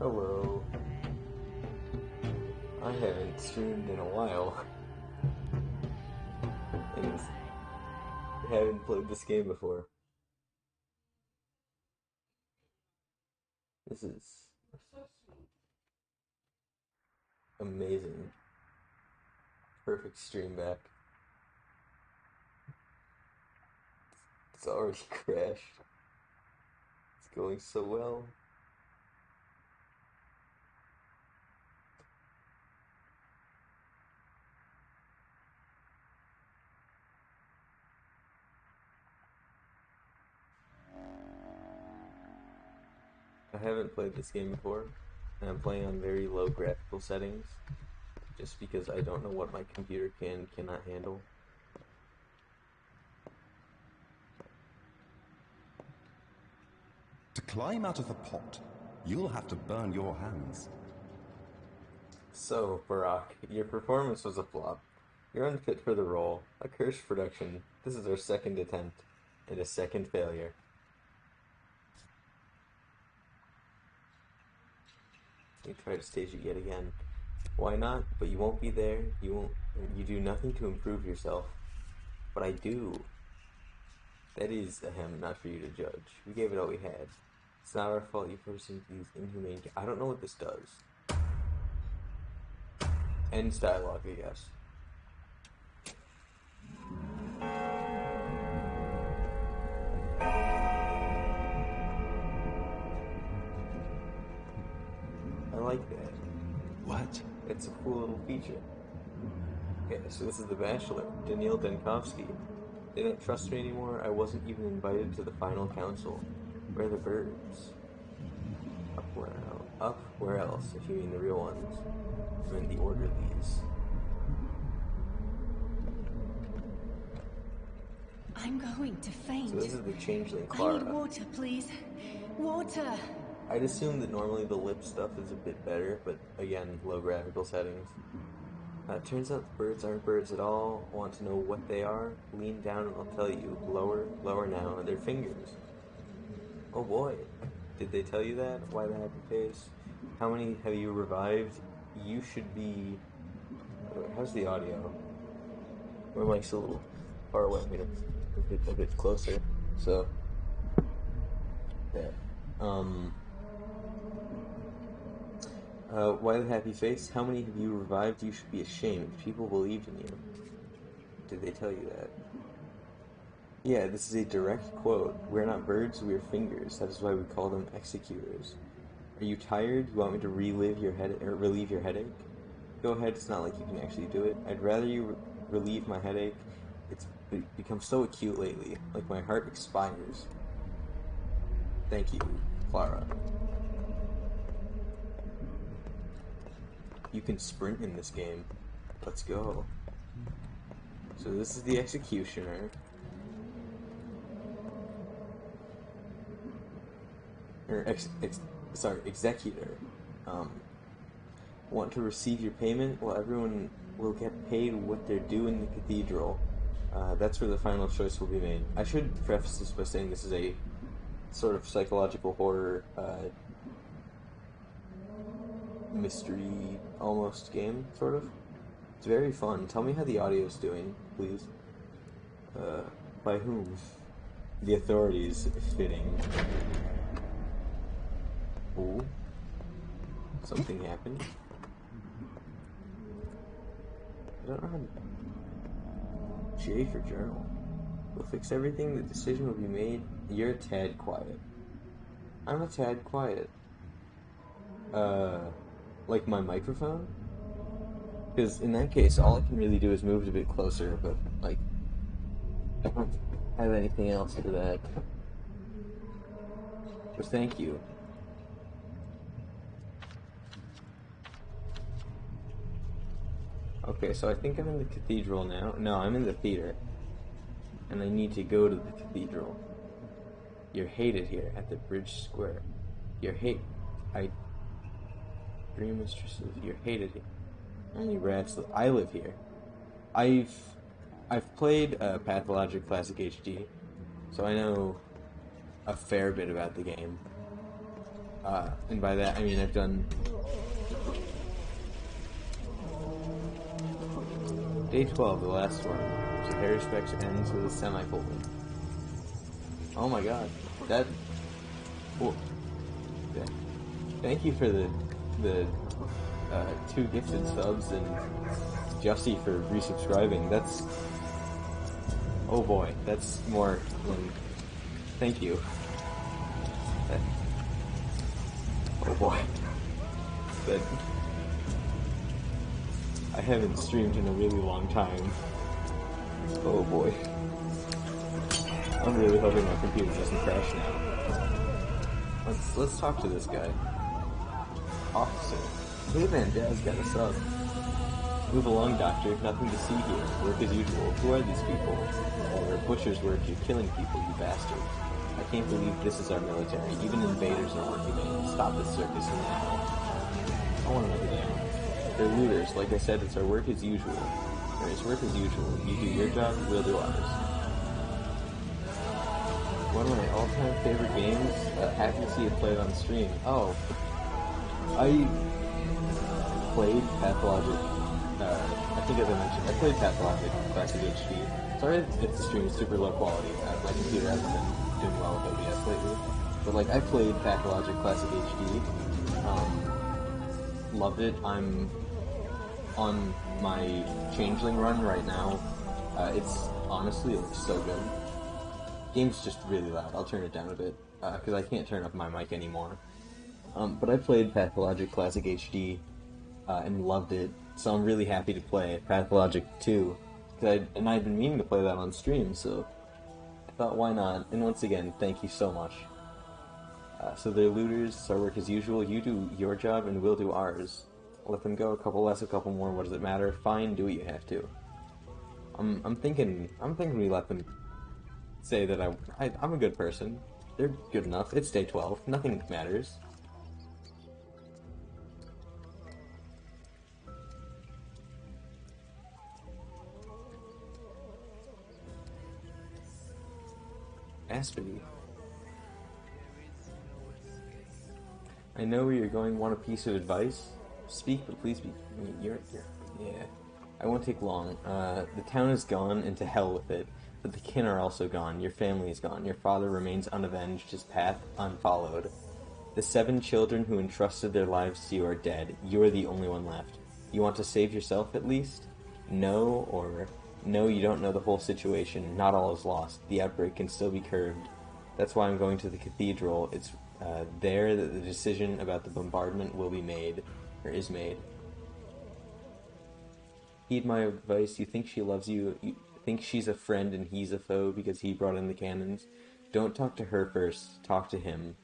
Hello. I haven't streamed in a while. And haven't played this game before. This is amazing. Perfect stream back. It's already crashed. It's going so well. I haven't played this game before, and I'm playing on very low graphical settings, just because I don't know what my computer cannot handle. To climb out of the pot, you'll have to burn your hands. So, Barack, your performance was a flop. You're unfit for the role. A cursed production. This is our second attempt, and a second failure. You try to stage it yet again. Why not? But you won't be there. You do nothing to improve yourself. But I do. That is not for you to judge. We gave it all we had. It's not our fault you forced into these inhumane. I don't know what this does. Ends dialogue, I guess. I like that. What? It's a cool little feature. Okay, so this is The Bachelor, Daniil Denkovsky. They don't trust me anymore. I wasn't even invited to the final council. Where are the birds? Up where else? Up where else, if you mean the real ones. I mean the orderlies. I'm going to faint. So this is the changeling, I Clara. need water, please. Water! I'd assume that normally the lip stuff is a bit better, but again, low graphical settings. It turns out the birds aren't birds at all. Want to know what they are? Lean down and I'll tell you. Lower, lower now, and their fingers. Oh boy. Did they tell you that? Why the happy face? How many have you revived? You should be... How's the audio? My mic's a little far away. I'm gonna a bit closer. So... There. Why the happy face? How many have you revived? You should be ashamed. People believed in you. Did they tell you that? Yeah, this is a direct quote. We're not birds, we're fingers. That is why we call them executors. Are you tired? You want me to relieve your headache? Go ahead, it's not like you can actually do it. I'd rather you relieve my headache. It's become so acute lately, like my heart expires. Thank you, Clara. You can sprint in this game. Let's go. So this is the executioner. Executor. Want to receive your payment? Well, everyone will get paid what they're due in the cathedral. That's where the final choice will be made. I should preface this by saying this is a sort of psychological horror mystery almost game, sort of. It's very fun. Tell me how the audio's doing, please. By whom? The authorities, fitting. Ooh. Something happened. I don't know how to... J for journal. We'll fix everything, the decision will be made. You're a tad quiet. I'm a tad quiet. Like my microphone? Because in that case, all I can really do is move it a bit closer, but, like, I don't have anything else for that. But thank you. Okay, so I think I'm in the cathedral now. No, I'm in the theater. And I need to go to the cathedral. You're hated here at the bridge square. You're Dream mistresses, you're hated here. Only rats. I live here. I've played Pathologic Classic HD, so I know a fair bit about the game. And by that I mean I've done day 12, the last one. So Harry Specs ends with a semicolon. Oh my god, that. Well, yeah. Thank you for the 2 gifted subs and Jussie for resubscribing. That's, oh boy, that's more than thank you. That, oh boy, that I haven't streamed in a really long time. Oh boy, I'm really hoping my computer doesn't crash now. Let's talk to this guy. Officer. Hey man, Dad's got a sub. Move along, Doctor. Nothing to see here. Work as usual. Who are these people? Butcher's work. You're killing people, you bastards. I can't believe this is our military. Even invaders are working in. Stop this circus now. I want to know who they are. They're looters. Like I said, it's our work as usual. Or it's work as usual. You do your job, we'll do ours. One of my all-time favorite games. Happy to see it played on stream. Oh. I played Pathologic. I think as I mentioned, I played Pathologic Classic HD. Sorry if the stream is super low quality. My computer hasn't been doing well with OBS lately. But like, I played Pathologic Classic HD. Loved it. I'm on my Changeling run right now. It's honestly like so good. Game's just really loud. I'll turn it down a bit because I can't turn up my mic anymore. But I played Pathologic Classic HD and loved it, so I'm really happy to play Pathologic 2. And I've been meaning to play that on stream, so I thought, why not? And once again, thank you so much. So they're looters, our work as usual. You do your job, and we'll do ours. Let them go, a couple less, a couple more. What does it matter? Fine, do what you have to. I'm thinking we let them say that I'm a good person. They're good enough. It's day 12. Nothing matters. Aspity. I know where you're going. Want a piece of advice? Speak, but please be. You're. Yeah. I won't take long. The town is gone, and to hell with it. But the kin are also gone. Your family is gone. Your father remains unavenged, his path unfollowed. The 7 children who entrusted their lives to you are dead. You are the only one left. You want to save yourself, at least? No, or no, you don't know the whole situation. Not all is lost. The outbreak can still be curbed. That's why I'm going to the cathedral. It's there that the decision about the bombardment will be made, or is made. Heed my advice. You think she loves you. You think she's a friend and he's a foe because he brought in the cannons. Don't talk to her first. Talk to him.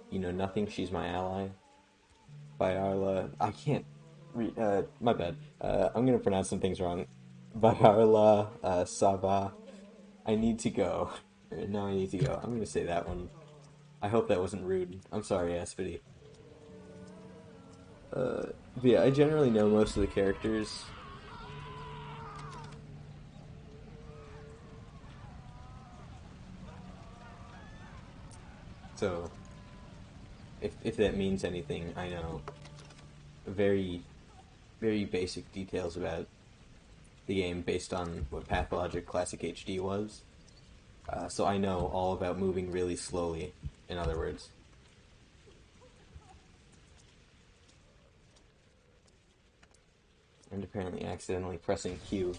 You know nothing. She's my ally. Byarla. I can't read. My bad. I'm gonna pronounce some things wrong. Byarla Saba. I need to go. No, I need to go. I'm gonna say that one. I hope that wasn't rude. I'm sorry, Aspity. But yeah, I generally know most of the characters. So, if that means anything, I know very, very basic details about the game based on what Pathologic Classic HD was. So I know all about moving really slowly, in other words. And apparently accidentally pressing Q.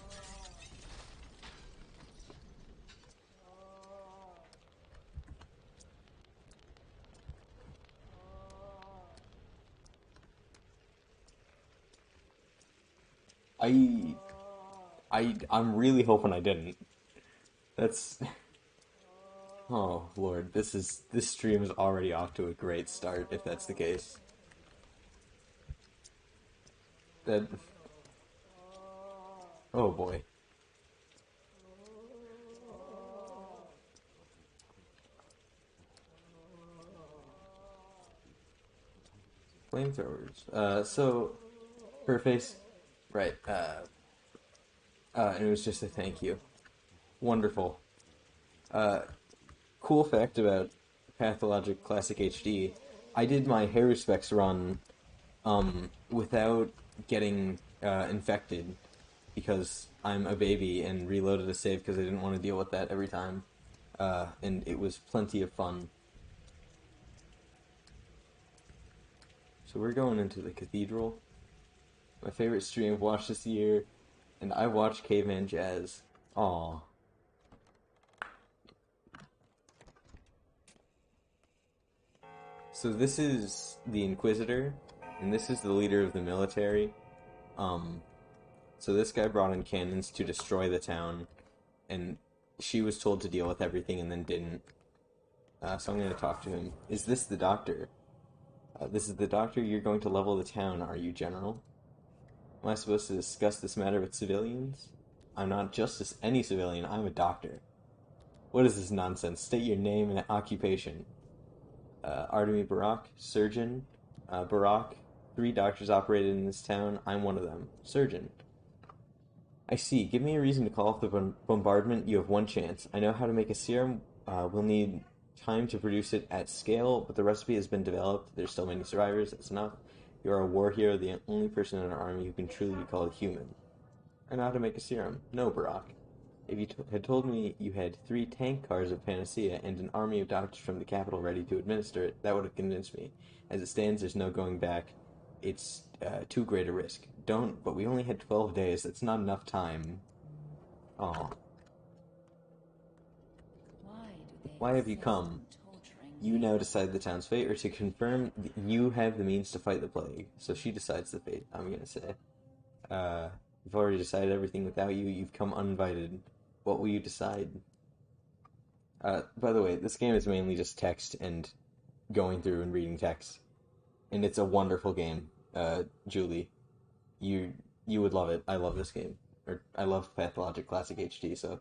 I'm really hoping I didn't. That's oh Lord, this stream is already off to a great start if that's the case. That oh boy. Flamethrowers. So Furface, right, and it was just a thank you. Wonderful. Cool fact about Pathologic Classic HD. I did my hair respects run without getting infected because I'm a baby and reloaded a save because I didn't want to deal with that every time. And it was plenty of fun. So we're going into the cathedral. My favorite stream I've watched this year, and I watched Caveman Jazz. Aw. So this is the Inquisitor, and this is the leader of the military. Um, so this guy brought in cannons to destroy the town, and she was told to deal with everything and then didn't. So I'm going to talk to him. Is this the doctor? This is the doctor. You're going to level the town, are you, General? Am I supposed to discuss this matter with civilians? I'm not just any civilian. I'm a doctor. What is this nonsense? State your name and occupation. Artemy Barak, surgeon. Barak, 3 doctors operated in this town. I'm one of them. Surgeon. I see. Give me a reason to call off the bombardment. You have 1 chance. I know how to make a serum. We'll need time to produce it at scale, but the recipe has been developed. There's so many survivors. That's enough. You are a war hero, the only person in our army who can truly be called human. I know how to make a serum. No, Barak. If you had told me you had 3 tank cars of Panacea and an army of doctors from the capital ready to administer it, that would have convinced me. As it stands, there's no going back. It's too great a risk. Don't, but we only had 12 days. That's not enough time. Aw. Why have you come? You now decide the town's fate, or to confirm you have the means to fight the plague. So she decides the fate, I'm gonna say. You've already decided everything without you. You've come uninvited. What will you decide? By the way, this game is mainly just text and going through and reading text. And it's a wonderful game, Julie. You would love it. I love this game. Or I love Pathologic Classic HD, so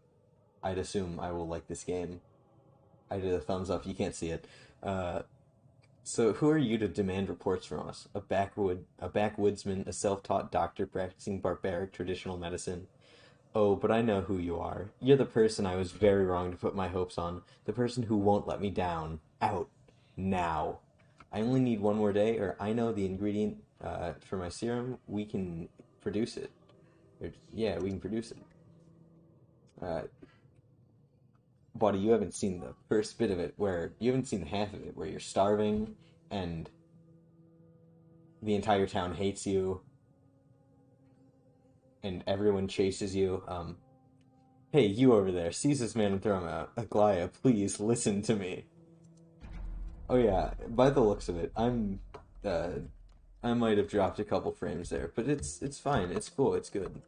I'd assume I will like this game. I did a thumbs up. You can't see it. So who are you to demand reports from us? A backwoodsman, a self-taught doctor practicing barbaric traditional medicine. Oh, but I know who you are. You're the person I was very wrong to put my hopes on. The person who won't let me down. Out. Now. I only need 1 more day, or I know the ingredient for my serum. We can produce it. Yeah, we can produce it. Buddy, you haven't seen the first bit of it, you haven't seen half of it, where you're starving, and the entire town hates you, and everyone chases you. Hey, you over there, seize this man and throw him out. Aglaya, please, listen to me. Oh yeah, by the looks of it, I might have dropped a couple frames there, but it's fine, it's cool, it's good.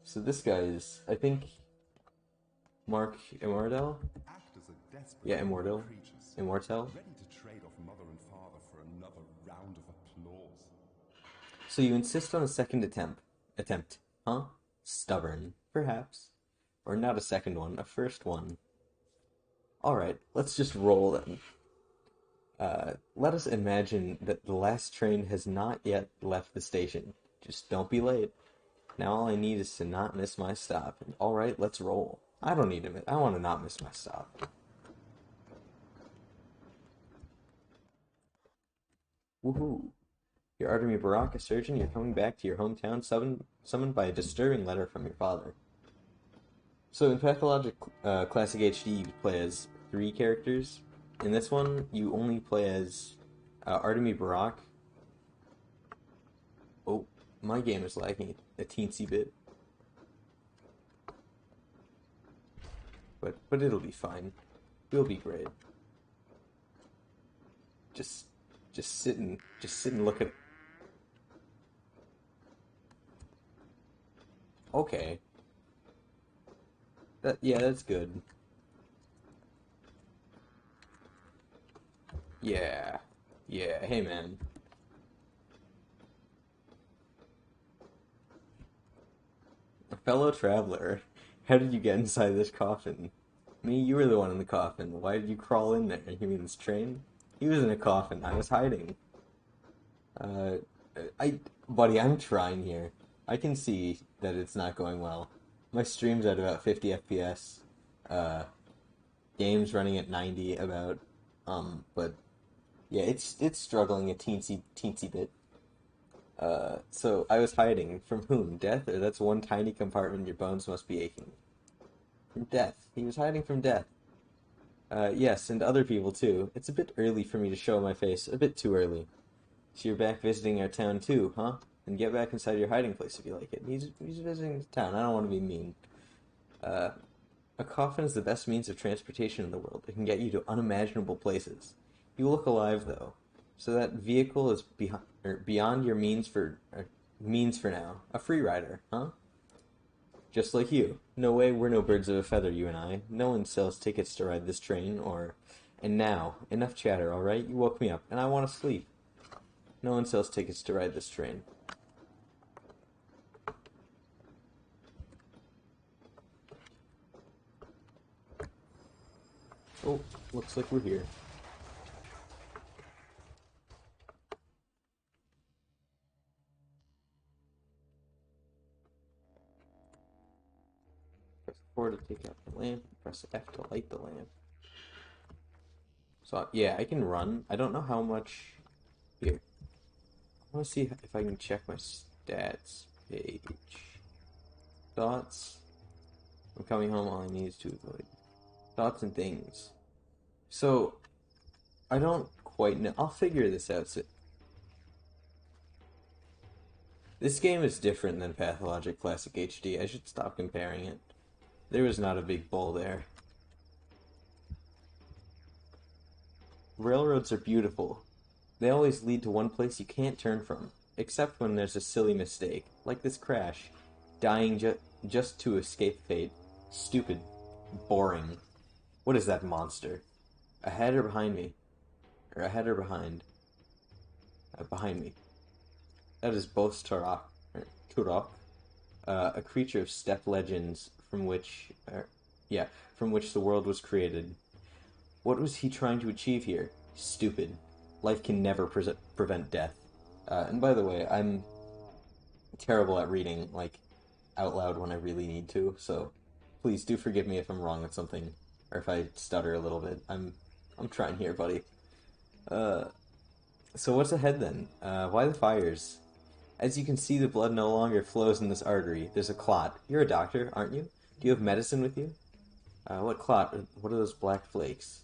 So this guy is, I think, Mark Immortal? Yeah, Immortal. Immortal. Ready to trade off mother and father for another round of applause. So you insist on a second attempt, huh? Stubborn, perhaps. Or not a second one, a first one. Alright, let's just roll then. Let us imagine that the last train has not yet left the station. Just don't be late. Now all I need is to not miss my stop. Alright, let's roll. I don't need to I want to not miss my stop. Woohoo! You're Artemy Barak, a surgeon. You're coming back to your hometown, summoned by a disturbing letter from your father. So in Pathologic Classic HD, you play as 3 characters. In this one, you only play as Artemy Barak. Oh, my game is lagging a teensy bit. But it'll be fine. We'll be great. Just sit and look at. Okay. That's good. Yeah. Yeah, hey man. A fellow traveler, how did you get inside this coffin? Me, you were the one in the coffin. Why did you crawl in there? You mean this train? He was in a coffin. I was hiding. Uh, buddy, I'm trying here. I can see that it's not going well. My stream's at about 50 FPS. Game's running at 90 about, but Yeah, it's struggling a teensy bit. So I was hiding from whom? Death? Or that's one tiny compartment your bones must be aching. From death. He was hiding from death. Yes, and other people too. It's a bit early for me to show my face. A bit too early. So you're back visiting our town too, huh? And get back inside your hiding place if you like it. He's visiting the town. I don't want to be mean. Uh, a coffin is the best means of transportation in the world. It can get you to unimaginable places. You look alive though, so that vehicle is beyond your means for now. A free rider, huh? Just like you. No way, we're no birds of a feather, you and I. No one sells tickets to ride this train, or. And now, enough chatter, alright? You woke me up, and I want to sleep. No one sells tickets to ride this train. Oh, looks like we're here. Press 4 to take out the lamp, press F to light the lamp. So, yeah, I can run. I don't know how much... Here. I want to see if I can check my stats page. Thoughts. I'm coming home, all I need is to avoid. Thoughts and things. So, I don't quite know. I'll figure this out. So, this game is different than Pathologic Classic HD. I should stop comparing it. There was not a big bull there. Railroads are beautiful. They always lead to one place you can't turn from, except when there's a silly mistake, like this crash. Dying just to escape fate. Stupid. Boring. What is that monster? Ahead or behind me? Or ahead or behind? Behind me. That is Bos Turok, a creature of steppe legends from which the world was created. What was he trying to achieve here? Stupid. Life can never prevent death. And by the way, I'm terrible at reading, like, out loud when I really need to, so please do forgive me if I'm wrong with something, or if I stutter a little bit. I'm trying here, buddy. Uh, so what's ahead then? Why the fires? As you can see, the blood no longer flows in this artery. There's a clot. You're a doctor, aren't you? Do you have medicine with you? What clot? What are those black flakes?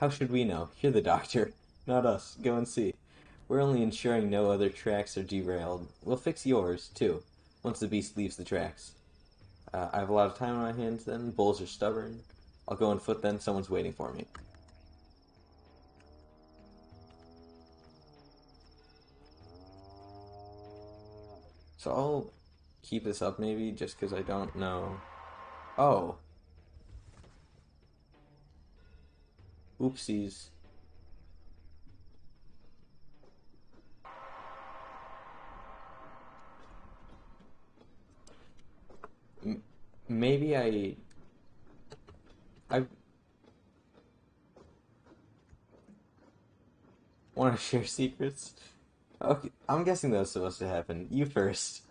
How should we know? You're the doctor, not us. Go and see. We're only ensuring no other tracks are derailed. We'll fix yours, too, once the beast leaves the tracks. I have a lot of time on my hands then. Bulls are stubborn. I'll go on foot then. Someone's waiting for me. So I'll keep this up maybe just because I don't know. Oh. Oopsies. Maybe I want to share secrets. Okay, I'm guessing that was supposed to happen. You first.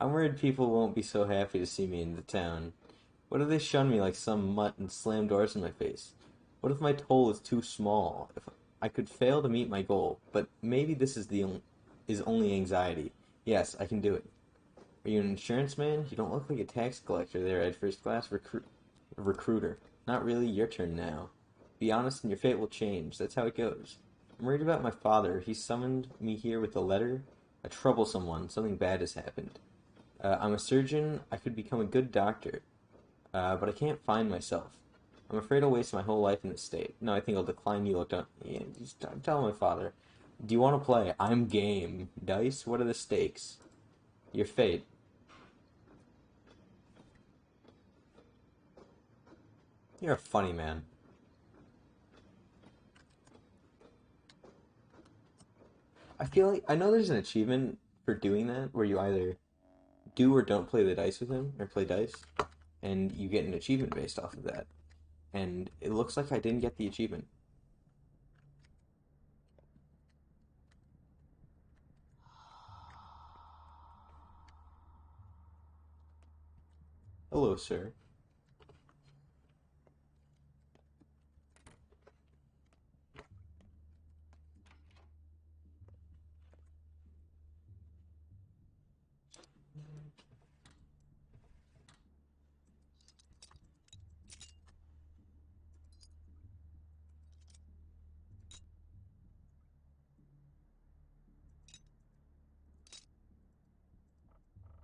I'm worried people won't be so happy to see me in the town. What if they shun me like some mutt and slam doors in my face? What if my toll is too small? If I could fail to meet my goal, but maybe this is only anxiety. Yes, I can do it. Are you an insurance man? You don't look like a tax collector there at first class recruiter. Not really. Your turn now. Be honest and your fate will change. That's how it goes. I'm worried about my father. He summoned me here with a letter. A troublesome one. Something bad has happened. I'm a surgeon. I could become a good doctor. But I can't find myself. I'm afraid I'll waste my whole life in this state. No, I think I'll decline you. Look, don't. Yeah, just tell my father. Do you want to play? I'm game. Dice? What are the stakes? Your fate. You're a funny man. I feel like I know there's an achievement for doing that where you either do or don't play the dice with him or play dice, and you get an achievement based off of that. And it looks like I didn't get the achievement. Hello, sir.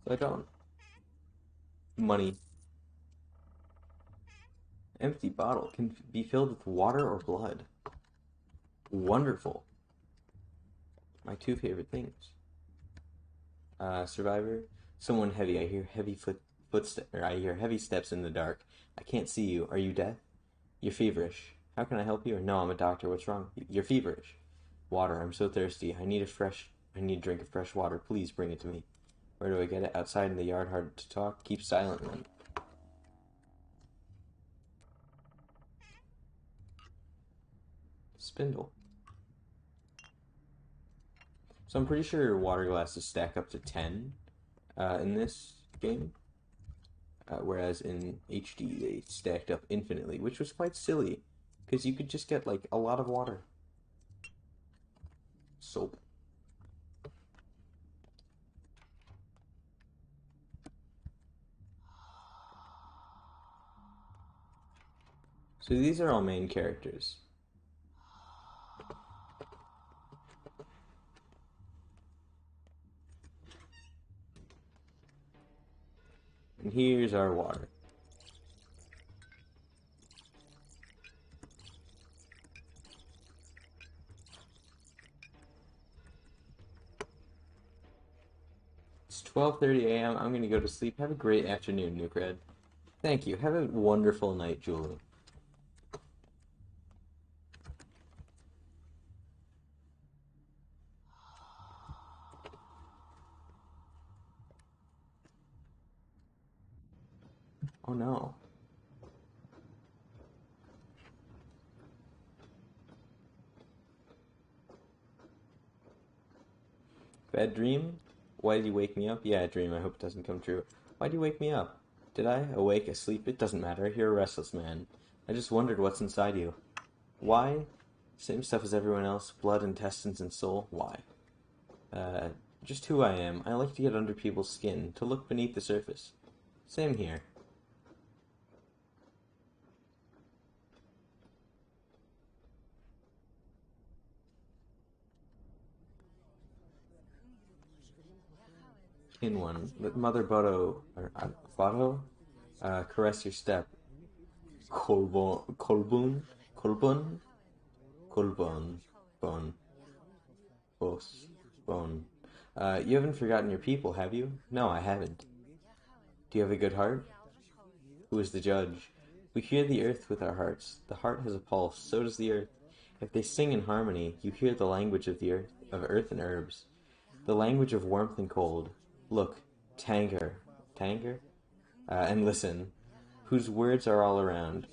So I don't. Money. Empty bottle can be filled with water or blood. Wonderful. My two favorite things. Survivor. Someone heavy. I hear heavy I hear heavy steps in the dark. I can't see you. Are you deaf? You're feverish. How can I help you? No, I'm a doctor. What's wrong? You're feverish. Water. I'm so thirsty. I need a drink of fresh water. Please bring it to me. Where do I get it? Outside in the yard. Hard to talk. Keep silent then. Spindle. So I'm pretty sure water glasses stack up to 10 in this game, whereas in HD they stacked up infinitely, which was quite silly, because you could just get like a lot of water. Soap. So these are all main characters. And here's our water. It's 12:30 a.m. I'm gonna go to sleep. Have a great afternoon, Nuke Red. Thank you. Have a wonderful night, Julie. Oh no. Bad dream? Why did you wake me up? Yeah, dream. I hope it doesn't come true. Why did you wake me up? Did I? Awake, asleep? It doesn't matter. You're a restless man. I just wondered what's inside you. Why? Same stuff as everyone else. Blood, intestines, and soul. Why? Uh, just who I am. I like to get under people's skin, to look beneath the surface. Same here. In one. Let Mother Bodo, or Bodo, caress your step. Kolbun, Bone, Bos, Bone. You haven't forgotten your people, have you? No, I haven't. Do you have a good heart? Who is the judge? We hear the earth with our hearts. The heart has a pulse, so does the earth. If they sing in harmony, you hear the language of earth and herbs, the language of warmth and cold. Look, Tanger, and listen, whose words are all around.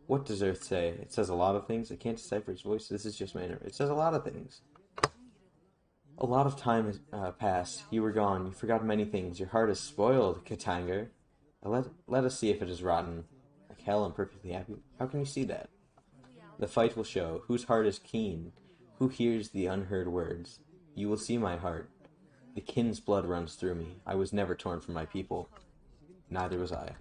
What does Earth say? It says a lot of things. I can't decipher its voice. This is just my inner. It says a lot of things. A lot of time has passed. You were gone. You forgot many things. Your heart is spoiled, Katanga. Let us see if it is rotten. Like hell, I'm perfectly happy. How can you see that? The fight will show whose heart is keen, who hears the unheard words. You will see my heart. The kin's blood runs through me. I was never torn from my people. Neither was I.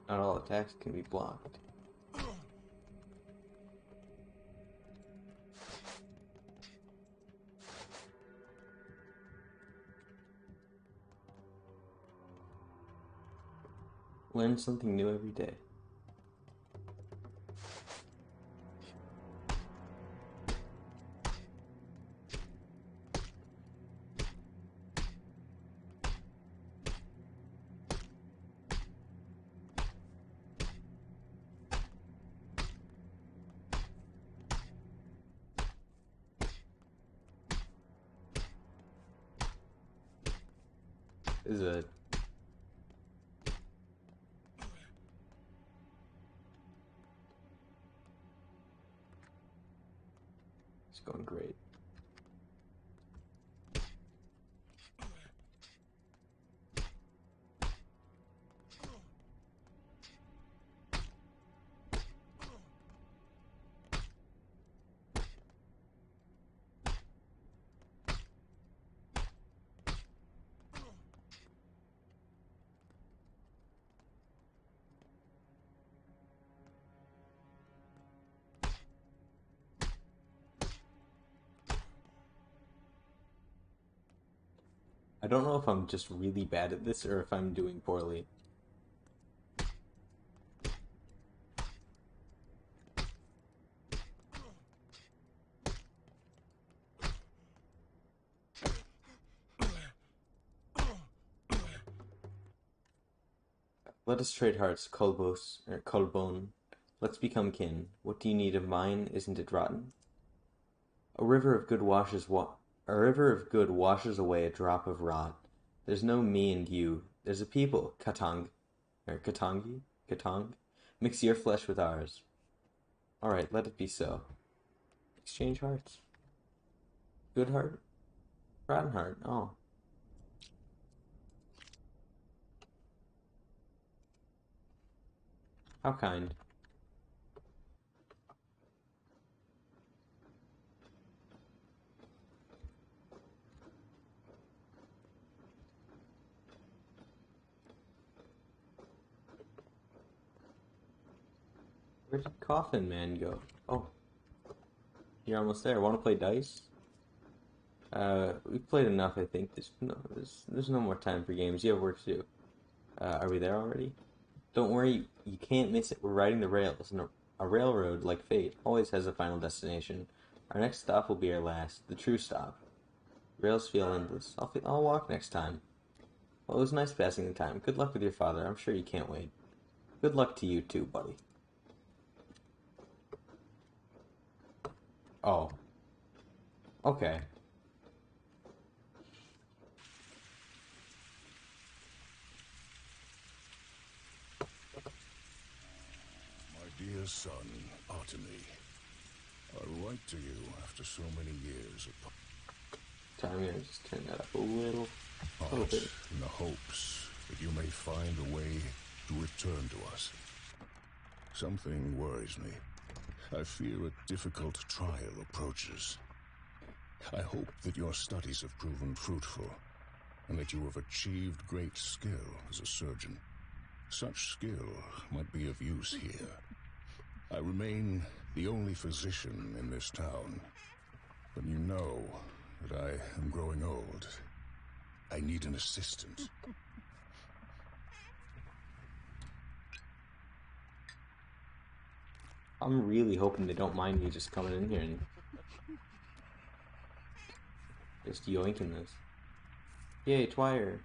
Not all attacks can be blocked. Learn something new every day. This is a... It's going great. I don't know if I'm just really bad at this or if I'm doing poorly. Let us trade hearts, Colbone. Let's become kin. What do you need of mine? Isn't it rotten? A river of good washes away a drop of rot. There's no me and you. There's a people, Katong. Mix your flesh with ours. All right, let it be so. Exchange hearts. Good heart, rotten heart. Oh. How kind. Where did Coffin Man go? Oh. You're almost there. Want to play dice? We've played enough, I think. There's no more time for games. You have work to do. Are we there already? Don't worry, you can't miss it. We're riding the rails, and a railroad, like fate, always has a final destination. Our next stop will be our last, the true stop. Rails feel endless. I'll walk next time. Well, it was nice passing the time. Good luck with your father. I'm sure you can't wait. Good luck to you too, buddy. Oh. Okay. Dear son, Artemy, I write to you after so many years of Sorry, I'm gonna just turn that up a little part bit. in the hopes that you may find a way to return to us. Something worries me. I fear a difficult trial approaches. I hope that your studies have proven fruitful, and that you have achieved great skill as a surgeon. Such skill might be of use here. I remain the only physician in this town, but you know that I am growing old. I need an assistant. I'm really hoping they don't mind me just coming in here and just yoinking this. Yay, Twire.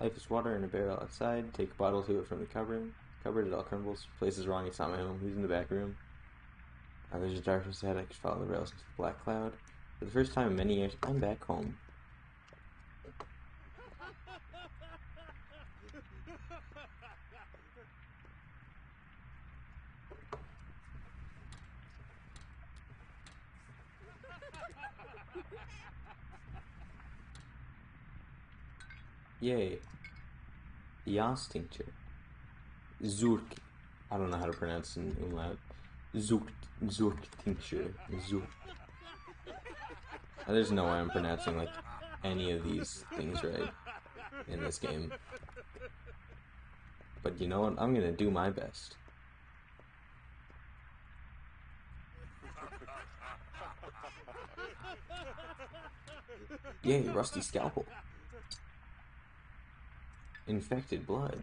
Life is water in a barrel outside. Take a bottle to it from the cupboard. It all crumbles. Place is wrong. It's not my home. Who's in the back room? There's a darkness ahead. I could follow the rails into the black cloud. For the first time in many years, I'm back home. Yay. Yas tincture. Zurk. I don't know how to pronounce in umlaut. Zurk tincture. Zurk. There's no way I'm pronouncing like any of these things right in this game. But you know what? I'm gonna do my best. Yay, rusty scalpel. Infected blood.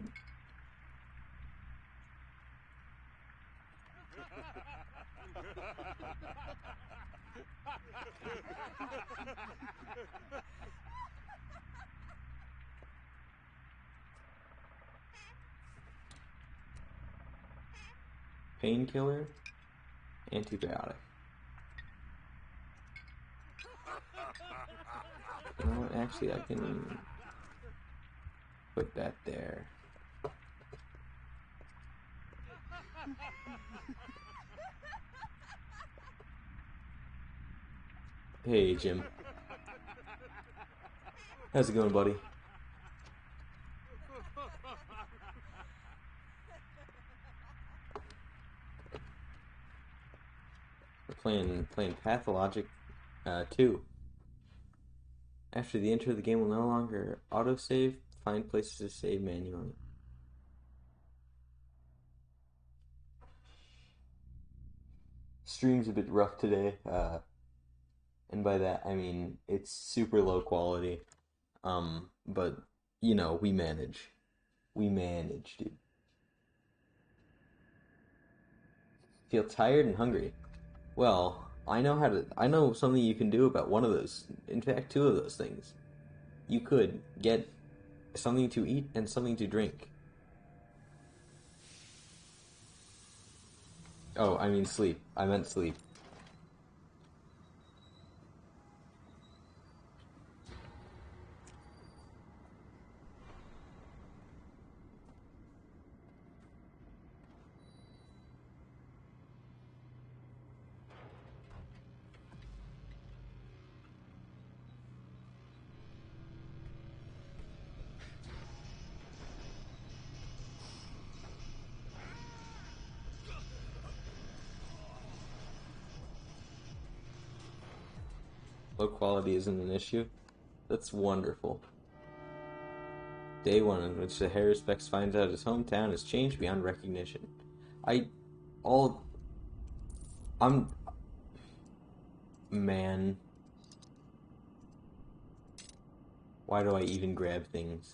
Painkiller. Antibiotic. You know what? Actually, I can put that there. Hey, Jim. How's it going, buddy? We're playing Pathologic 2. After the intro, the game will no longer autosave. Find places to save manually. Stream's a bit rough today, and by that I mean it's super low quality. But you know, we manage. We manage, dude. Feel tired and hungry. Well, I know something you can do about one of those. In fact, two of those things. You could get something to eat and something to drink. Oh, I mean sleep. I meant sleep. Low quality isn't an issue. That's wonderful. Day one in which the Harrispex finds out his hometown has changed beyond recognition. I'm, man. Why do I even grab things?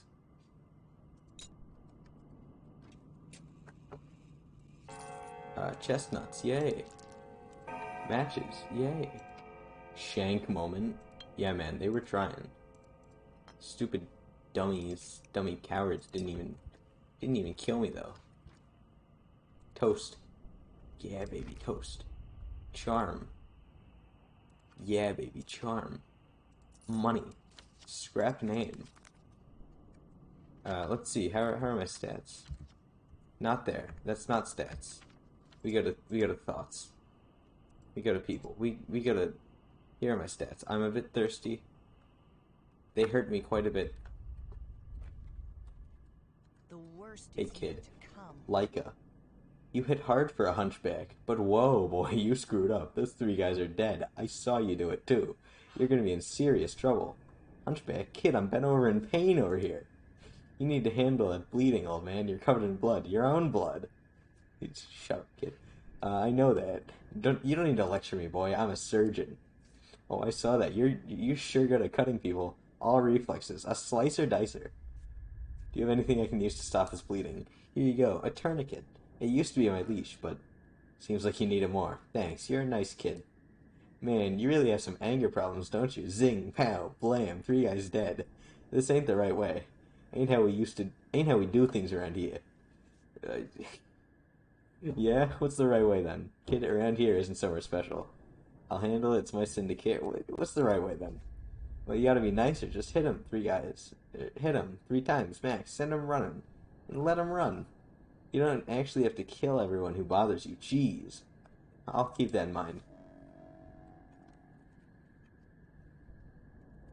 Chestnuts, yay. Matches, yay. Shank moment. Yeah, man, they were trying. Stupid dummies, dummy cowards didn't even kill me though. Toast. Yeah, baby, toast. Charm. Yeah, baby, charm. Money. Scrap name. Let's see. How are my stats? Not there. That's not stats. We go to thoughts. We go to people. We go to. Here are my stats. I'm a bit thirsty. They hurt me quite a bit. The worst Hey is kid, yet to come. Leica. You hit hard for a hunchback, but whoa, boy, you screwed up. Those three guys are dead. I saw you do it too. You're gonna be in serious trouble. Hunchback, kid, I'm bent over in pain over here. You need to handle it bleeding, old man. You're covered in blood. Your own blood. Shut up, kid. I know that. You don't need to lecture me, boy. I'm a surgeon. Oh, I saw that. You're sure good at cutting people. All reflexes. A slicer dicer. Do you have anything I can use to stop this bleeding? Here you go. A tourniquet. It used to be on my leash, but seems like you need it more. Thanks. You're a nice kid. Man, you really have some anger problems, don't you? Zing, pow, blam. Three guys dead. This ain't the right way. Ain't how we do things around here. Yeah? What's the right way then? Kid, around here isn't somewhere special. I'll handle it. It's my syndicate. What's the right way then? Well, you gotta be nicer. Just hit him, three guys. Hit him 3 times max. Send him running. And let him run. You don't actually have to kill everyone who bothers you. Jeez. I'll keep that in mind.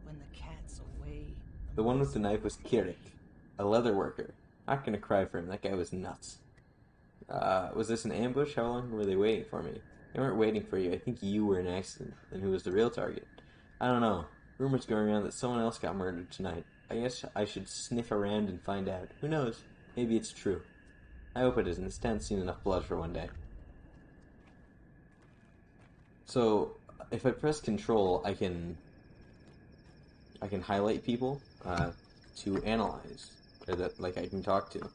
When the cat's away. The one with the knife was Kirik, a leather worker. Not gonna cry for him. That guy was nuts. Was this an ambush? How long were they waiting for me? They weren't waiting for you. I think you were an accident. And who was the real target? I don't know. Rumors going around that someone else got murdered tonight. I guess I should sniff around and find out. Who knows? Maybe it's true. I hope it isn't. This town's seen enough blood for one day. So, if I press Control, I can highlight people to analyze, or that like I can talk to.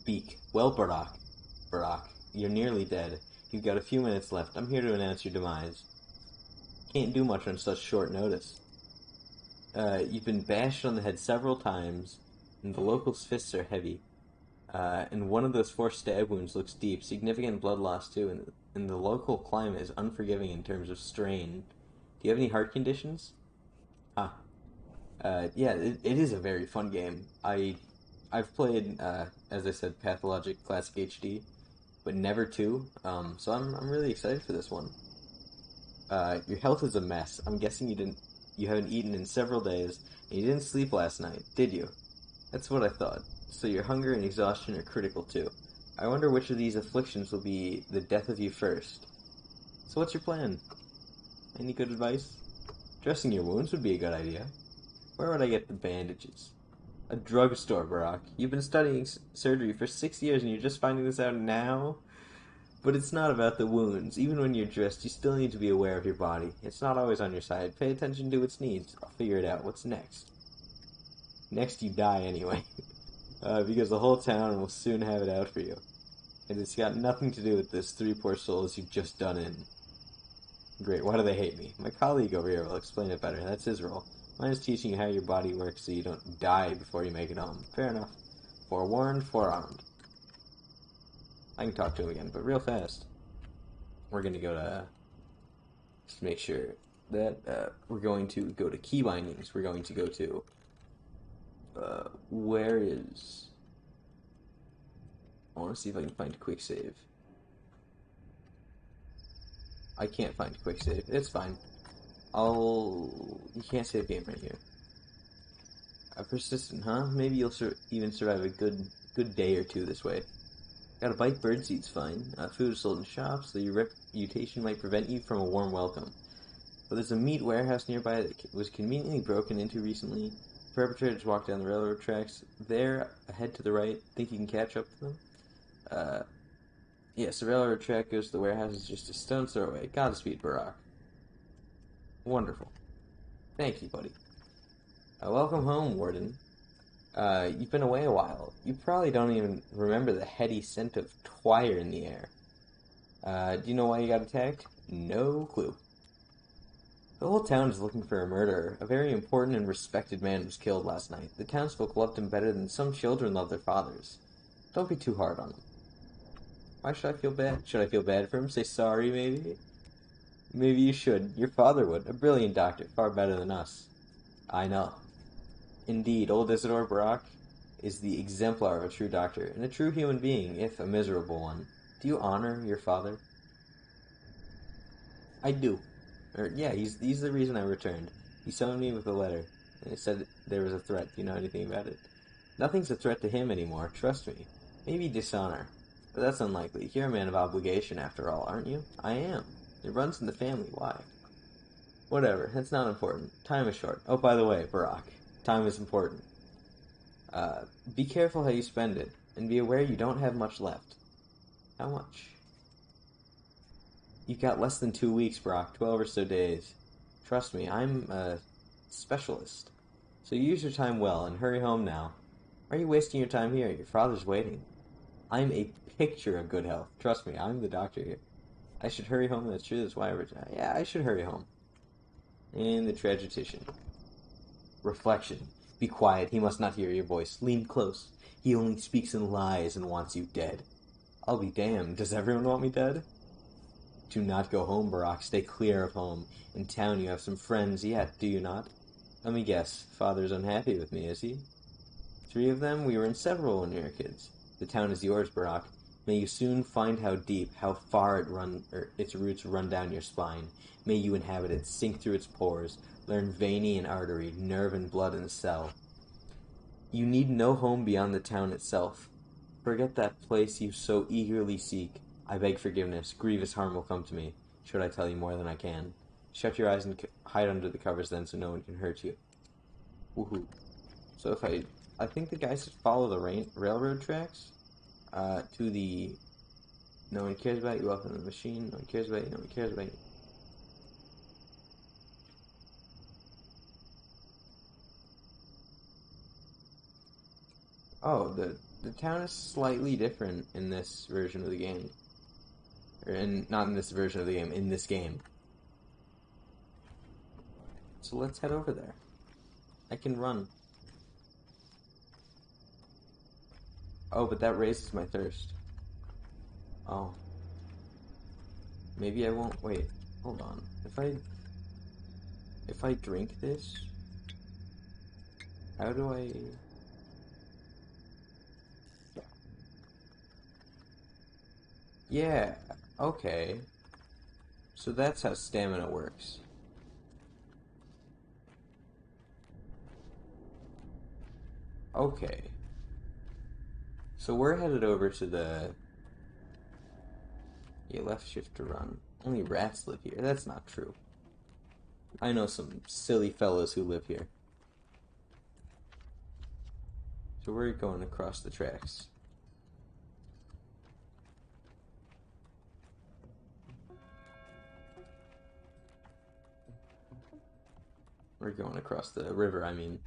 Beak. Well, Barak, you're nearly dead. You've got a few minutes left. I'm here to announce your demise. Can't do much on such short notice. You've been bashed on the head several times, and the locals' fists are heavy. And one of those 4 stab wounds looks deep. Significant blood loss, too, and the local climate is unforgiving in terms of strain. Do you have any heart conditions? Ah, yeah, it is a very fun game. I've played, as I said, Pathologic Classic HD, but never 2. So I'm really excited for this one. Your health is a mess. I'm guessing you haven't eaten in several days, and you didn't sleep last night, did you? That's what I thought. So your hunger and exhaustion are critical too. I wonder which of these afflictions will be the death of you first. So what's your plan? Any good advice? Dressing your wounds would be a good idea. Where would I get the bandages? A drugstore, Barack. You've been studying surgery for 6 years and you're just finding this out now? But it's not about the wounds. Even when you're dressed, you still need to be aware of your body. It's not always on your side. Pay attention to its needs. I'll figure it out. What's next? Next, you die anyway. Because the whole town will soon have it out for you. And it's got nothing to do with this 3 poor souls you've just done in. Great, why do they hate me? My colleague over here will explain it better. That's his role. Mine is teaching you how your body works so you don't die before you make it home. Fair enough. Forewarned, forearmed. I can talk to him again, but real fast. We're going to go to... Just make sure that we're going to go to key bindings. We're going to go to... where is... I want to see if I can find quick save. I can't find quick save. It's fine. You can't save game right here. Persistent, huh? Maybe you'll even survive a good day or 2 this way. Got a bite, birdseed's fine. Food is sold in shops, so your reputation might prevent you from a warm welcome. But there's a meat warehouse nearby that was conveniently broken into recently. Perpetrators walk down the railroad tracks. There, ahead to the right. Think you can catch up to them? Yes, the railroad track goes to the warehouse is just a stone's throw away. Godspeed, Barack. Wonderful. Thank you, buddy. Welcome home, Warden. You've been away a while. You probably don't even remember the heady scent of twire in the air. Do you know why you got attacked? No clue. The whole town is looking for a murderer. A very important and respected man was killed last night. The townsfolk loved him better than some children love their fathers. Don't be too hard on him. Why should I feel bad? Should I feel bad for him? Say sorry, maybe? Maybe you should. Your father would. A brilliant doctor, far better than us. I know. Indeed, old Isidore Brock is the exemplar of a true doctor, and a true human being, if a miserable one. Do you honor your father? I do. Yeah, he's the reason I returned. He summoned me with a letter, and it said there was a threat. Do you know anything about it? Nothing's a threat to him anymore, trust me. Maybe dishonor. But that's unlikely. You're a man of obligation, after all, aren't you? I am. It runs in the family. Why? Whatever. That's not important. Time is short. Oh, by the way, Barack. Time is important. Be careful how you spend it, and be aware you don't have much left. How much? You've got less than 2 weeks, Brock. 12 or so days. Trust me, I'm a specialist. So use your time well, and hurry home now. Why are you wasting your time here? Your father's waiting. I'm a picture of good health. Trust me, I'm the doctor here. I should hurry home, that's true, that's why I returned. Yeah, I should hurry home. And the tragedian. Reflection. Be quiet, he must not hear your voice. Lean close. He only speaks in lies and wants you dead. I'll be damned. Does everyone want me dead? Do not go home, Barack. Stay clear of home. In town you have some friends yet, do you not? Let me guess. Father's unhappy with me, is he? 3 of them? We were inseparable when we were kids. The town is yours, Barack. May you soon find how deep, how far its roots run down your spine. May you inhabit it, sink through its pores, learn veiny and artery, nerve and blood and cell. You need no home beyond the town itself. Forget that place you so eagerly seek. I beg forgiveness. Grievous harm will come to me, should I tell you more than I can. Shut your eyes and hide under the covers then so no one can hurt you. Woohoo. So if I think the guys should follow the railroad tracks to the... No one cares about you, welcome to the machine. No one cares about you, no one cares about you. Oh, the town is slightly different in this version of the game. Not in this version of the game, in this game. So let's head over there. I can run. Oh, but that raises my thirst. Oh. Maybe I won't. Wait, hold on. If I drink this, how do I... Yeah, okay. So that's how stamina works. Okay. So we're headed over to the... Yeah, left shift to run. Only rats live here. That's not true. I know some silly fellows who live here. So we're going across the tracks. We're going across the river, I mean.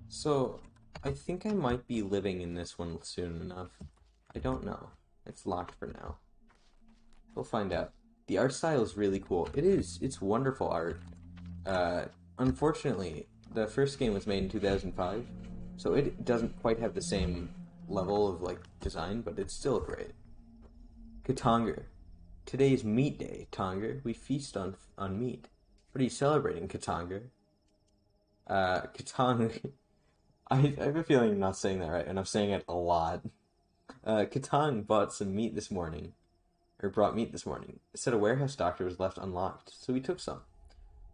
So, I think I might be living in this one soon enough. I don't know. It's locked for now. We'll find out. The art style is really cool. It is. It's wonderful art. Unfortunately, the first game was made in 2005, so it doesn't quite have the same level of, like, design, but it's still great. Katanga. Today's meat day, Tonga. We feast on meat. What are you celebrating, Katanga? Katanga. I have a feeling I'm not saying that right, and I'm saying it a lot. Katang bought some meat this morning, or brought meat this morning. It said a warehouse doctor was left unlocked, so we took some.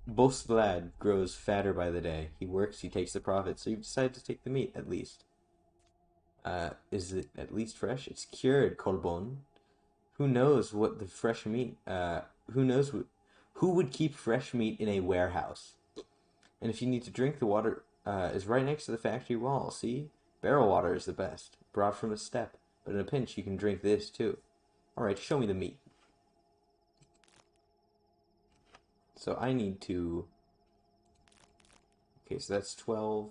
Both's lad grows fatter by the day. He works, he takes the profit, so you've decided to take the meat, at least. Is it at least fresh? It's cured, Colbon. Who knows what the fresh meat, who would keep fresh meat in a warehouse? And if you need to drink, the water is right next to the factory wall, see? Barrel water is the best, brought from the steppe, but in a pinch you can drink this too. Alright, show me the meat. So I need to... Okay, so that's 12.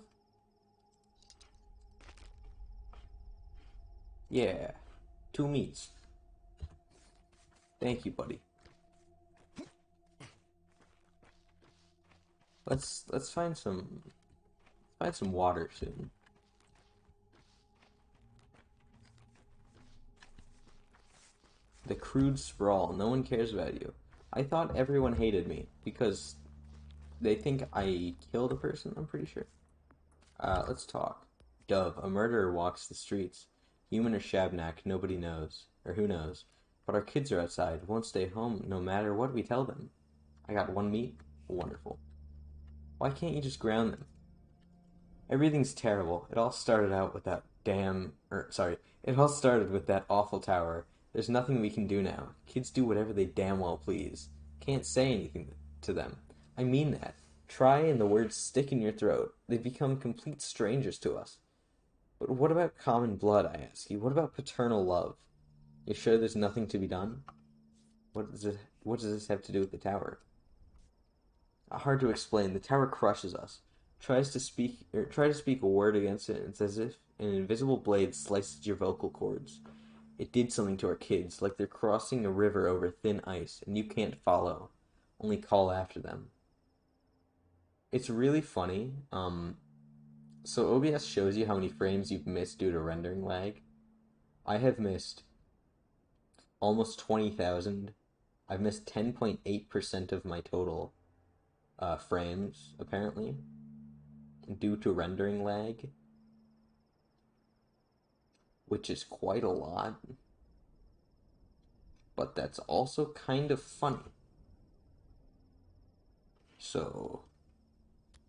Yeah, 2 meats. Thank you, buddy. Let's find some water soon. The crude sprawl. No one cares about you. I thought everyone hated me because they think I killed a person, I'm pretty sure. Let's talk. Dove, a murderer walks the streets. Human or Shabnak, nobody knows. Or who knows. But our kids are outside, won't stay home no matter what we tell them. I got 1 meat? Wonderful. Why can't you just ground them? Everything's terrible. It all started out with that it all started with that awful tower. There's nothing we can do now. Kids do whatever they damn well please. Can't say anything to them. I mean that. Try and the words stick in your throat. They become complete strangers to us. But what about common blood, I ask you? What about paternal love? You sure there's nothing to be done? What does this have to do with the tower? Hard to explain. The tower crushes us. Try to speak a word against it, and it's as if an invisible blade slices your vocal cords. It did something to our kids, like they're crossing a river over thin ice, and you can't follow. Only call after them. It's really funny. So OBS shows you how many frames you've missed due to rendering lag. I have missed almost 20,000. I've missed 10.8% of my total frames, apparently, due to rendering lag, which is quite a lot, but that's also kind of funny. So,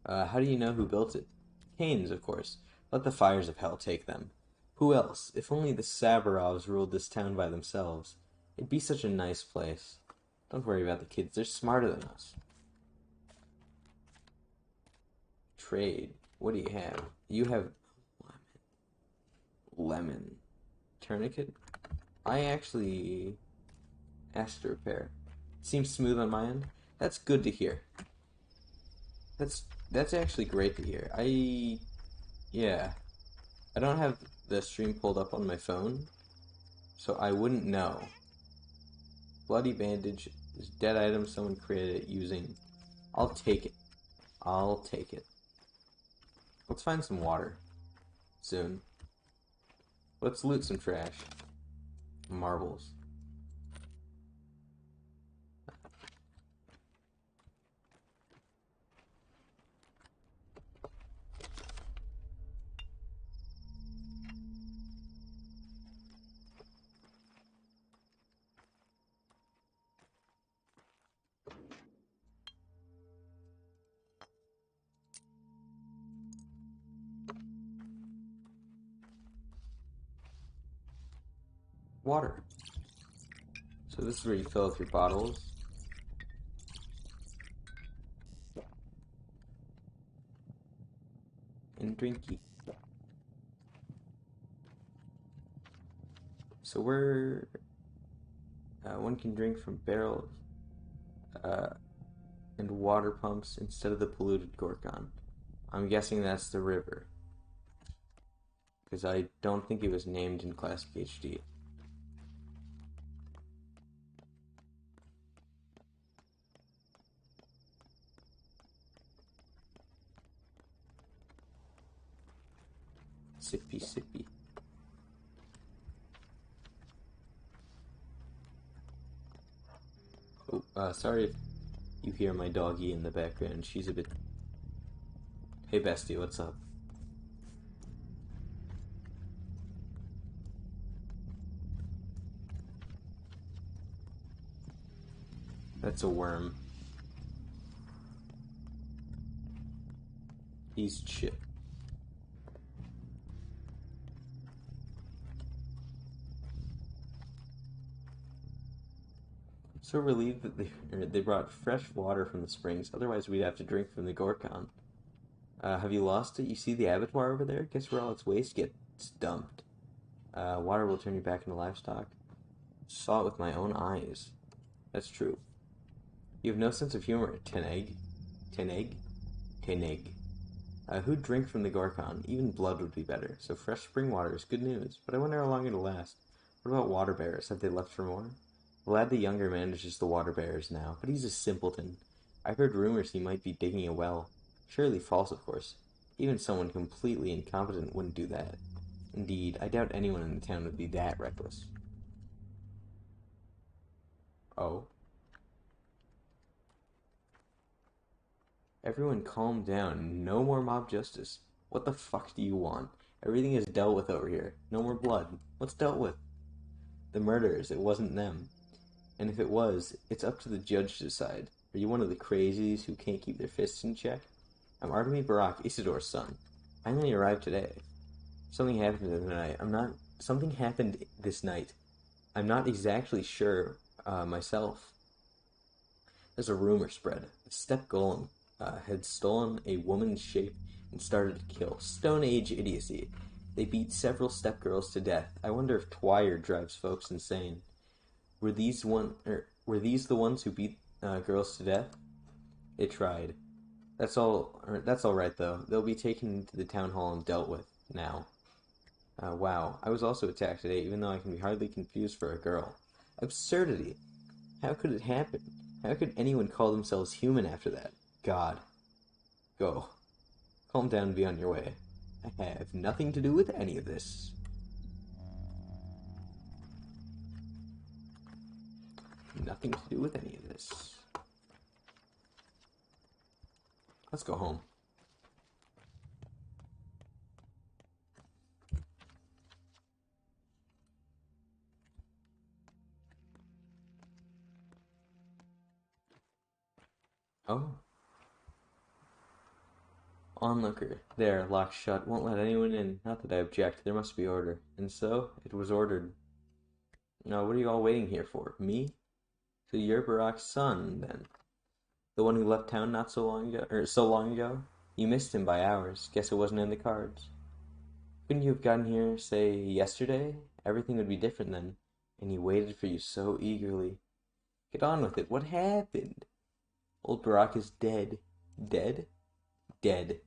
how do you know who built it? Canes, of course. Let the fires of hell take them. Who else? If only the Sabarovs ruled this town by themselves. It'd be such a nice place. Don't worry about the kids, they're smarter than us. Trade. What do you have? You have lemon. Tourniquet? I actually asked to repair. Seems smooth on my end. That's good to hear. That's actually great to hear. Yeah. I don't have the stream pulled up on my phone, so I wouldn't know. Bloody bandage is dead item someone created it using. I'll take it. I'll take it. Let's find some water. Soon. Let's loot some trash. Marbles. Water. So this is where you fill up your bottles. And drinky. So where one can drink from barrels and water pumps instead of the polluted Gorkon. I'm guessing that's the river. Because I don't think it was named in Classic HD. Sippy, sippy. Oh, sorry if you hear my doggy in the background. She's a bit... Hey, bestie, what's up? That's a worm. He's chip. So relieved that they brought fresh water from the springs, otherwise we'd have to drink from the Gorkon. Have you lost it? You see the abattoir over there? Guess where all its waste gets dumped. Water will turn you back into livestock. Saw it with my own eyes. That's true. You have no sense of humor, Tenegg. Tenegg? Tenegg. Who'd drink from the Gorkon? Even blood would be better, so fresh spring water is good news, but I wonder how long it'll last. What about water bearers? Have they left for more? The lad the younger manages the water bearers now, but he's a simpleton. I heard rumors he might be digging a well. Surely false, of course. Even someone completely incompetent wouldn't do that. Indeed, I doubt anyone in the town would be that reckless. Oh. Everyone calm down. No more mob justice. What the fuck do you want? Everything is dealt with over here. No more blood. What's dealt with? The murderers. It wasn't them. And if it was, it's up to the judge to decide. Are you one of the crazies who can't keep their fists in check? I'm Artemy Barak, Isidore's son. I only arrived today. Something happened this night. I'm not exactly sure myself. There's a rumor spread. The Steppe Golem had stolen a woman's shape and started to kill. Stone Age idiocy. They beat several Steppe girls to death. I wonder if Dwyer drives folks insane. Were these the ones who beat girls to death? It tried. That's all right though. They'll be taken to the town hall and dealt with now. Wow, I was also attacked today, even though I can be hardly confused for a girl. Absurdity. How could it happen? How could anyone call themselves human after that? God. Go. Calm down and be on your way. I have nothing to do with any of this. Nothing to do with any of this. Let's go home. Oh. Onlooker. There, locked shut. Won't let anyone in. Not that I object. There must be order. And so, it was ordered. Now, what are you all waiting here for? Me? So you're Barak's son, then? The one who left town not so long ago? You missed him by hours. Guess it wasn't in the cards. Couldn't you have gotten here, say, yesterday? Everything would be different then. And he waited for you so eagerly. Get on with it. What happened? Old Barak is dead. Dead? Dead.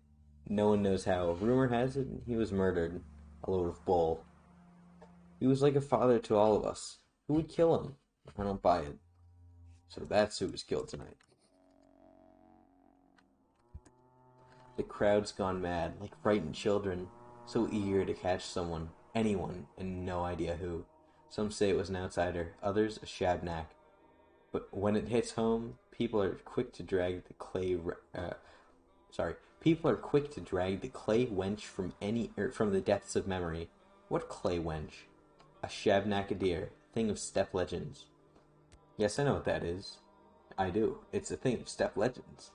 No one knows how. Rumor has it he was murdered. A load of bull. He was like a father to all of us. Who would kill him? I don't buy it. So that's who was killed tonight. The crowd's gone mad, like frightened children, so eager to catch someone, anyone, and no idea who. Some say it was an outsider, others a shabnak. But when it hits home, people are quick to drag the clay. People are quick to drag the clay wench from the depths of memory. What clay wench? A shabnakadir, thing of steppe legends. Yes, I know what that is. I do. It's a thing of steppe legends.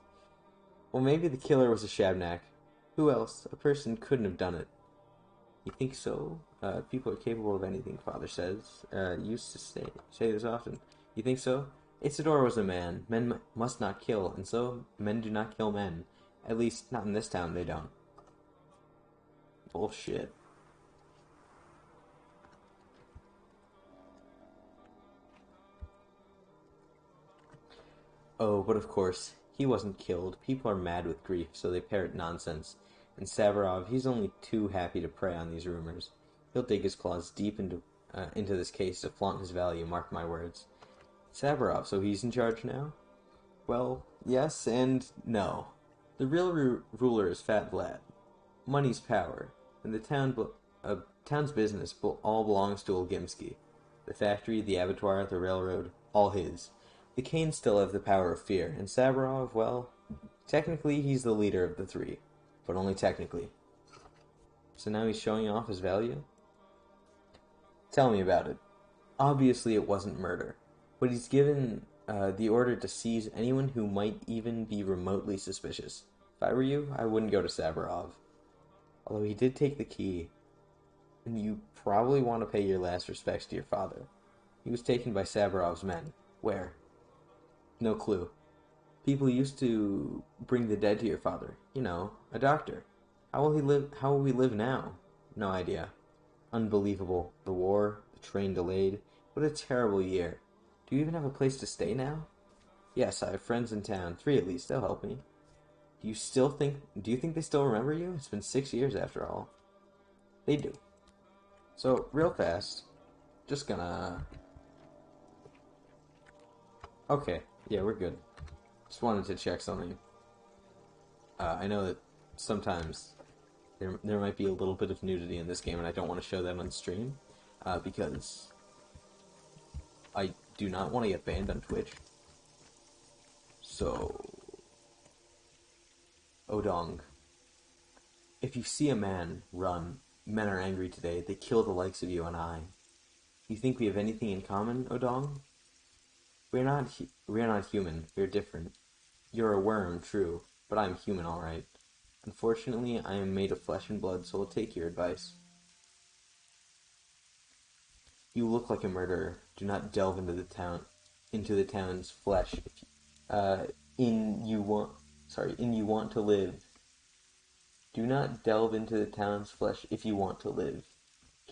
Well, maybe the killer was a shabnak. Who else? A person couldn't have done it. You think so? People are capable of anything, Father says. Used to say this often. You think so? Isidore was a man. Men must not kill, and so men do not kill men. At least, not in this town, they don't. Bullshit. Oh, but of course, he wasn't killed. People are mad with grief, so they parrot nonsense. And Savarov, he's only too happy to prey on these rumors. He'll dig his claws deep into this case to flaunt his value, mark my words. Savarov, so he's in charge now? Well, yes and no. The real ruler is Fat Vlad. Money's power, and the town's business all belongs to Olgimsky. The factory, the abattoir, the railroad, all his. The Canes still have the power of fear, and Savarov, well, technically he's the leader of the three, but only technically. So now he's showing off his value? Tell me about it. Obviously it wasn't murder, but he's given the order to seize anyone who might even be remotely suspicious. If I were you, I wouldn't go to Savarov. Although he did take the key, and you probably want to pay your last respects to your father. He was taken by Savarov's men. Where? No clue. People used to bring the dead to your father. You know, a doctor. How will he live? How will we live now? No idea. Unbelievable. The war, the train delayed. What a terrible year. Do you even have a place to stay now? Yes, I have friends in town. 3 at least. They'll help me. Do you think they still remember you? It's been 6 years after all. They do. So, real fast. Just gonna... Okay. Yeah, we're good. Just wanted to check something. I know that sometimes there might be a little bit of nudity in this game, and I don't want to show that on stream, because I do not want to get banned on Twitch. So, Odong, if you see a man, run. Men are angry today. They kill the likes of you and I. You think we have anything in common, Odong? We're not human. We're different. You're a worm, true, but I'm human, all right. Unfortunately, I am made of flesh and blood, so I'll take your advice. You look like a murderer. Do not delve into the town's flesh. In you want to live. Do not delve into the town's flesh if you want to live.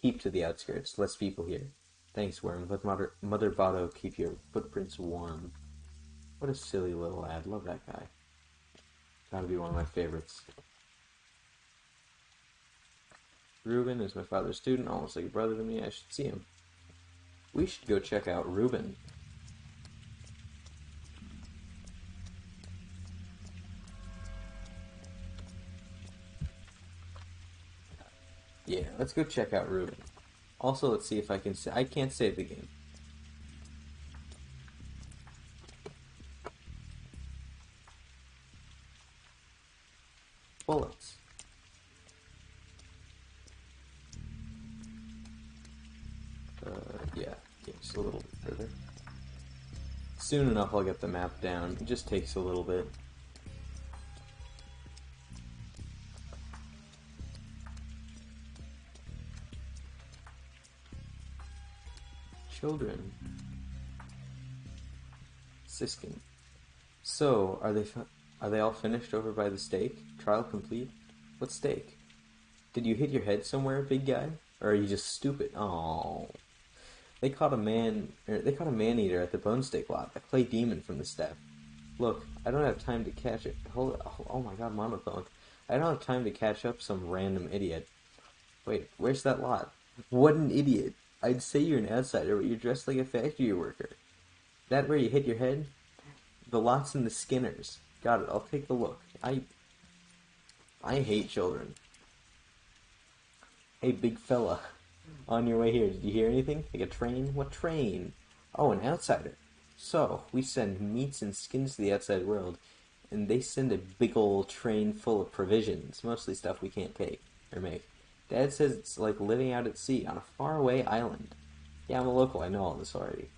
Keep to the outskirts. Less people here. Thanks, Worm. Let Mother Votto keep your footprints warm. What a silly little lad. Love that guy. Gotta be one of my favorites. Reuben is my father's student, almost like a brother to me. I should see him. We should go check out Reuben. Yeah, let's go check out Reuben. Also, let's see if I can... I can't save the game. Bullets. Yeah, just a little bit further. Soon enough I'll get the map down. It just takes a little bit. Children. Siskin. So, are they all finished over by the stake? Trial complete? What stake? Did you hit your head somewhere, big guy? Or are you just stupid? Oh. They caught a man-eater at the bone stake lot, a clay demon from the steppe. Look, I don't have time to catch it. Oh my god, monotone. I don't have time to catch up some random idiot. Wait, where's that lot? What an idiot. I'd say you're an outsider, but you're dressed like a factory worker. That where you hit your head? The lot's in the Skinners. Got it, I'll take a look. I hate children. Hey, big fella. On your way here, did you hear anything? Like a train? What train? Oh, an outsider. So, we send meats and skins to the outside world, and they send a big old train full of provisions, mostly stuff we can't take or make. Dad says it's like living out at sea on a faraway island. Yeah, I'm a local, I know all this already.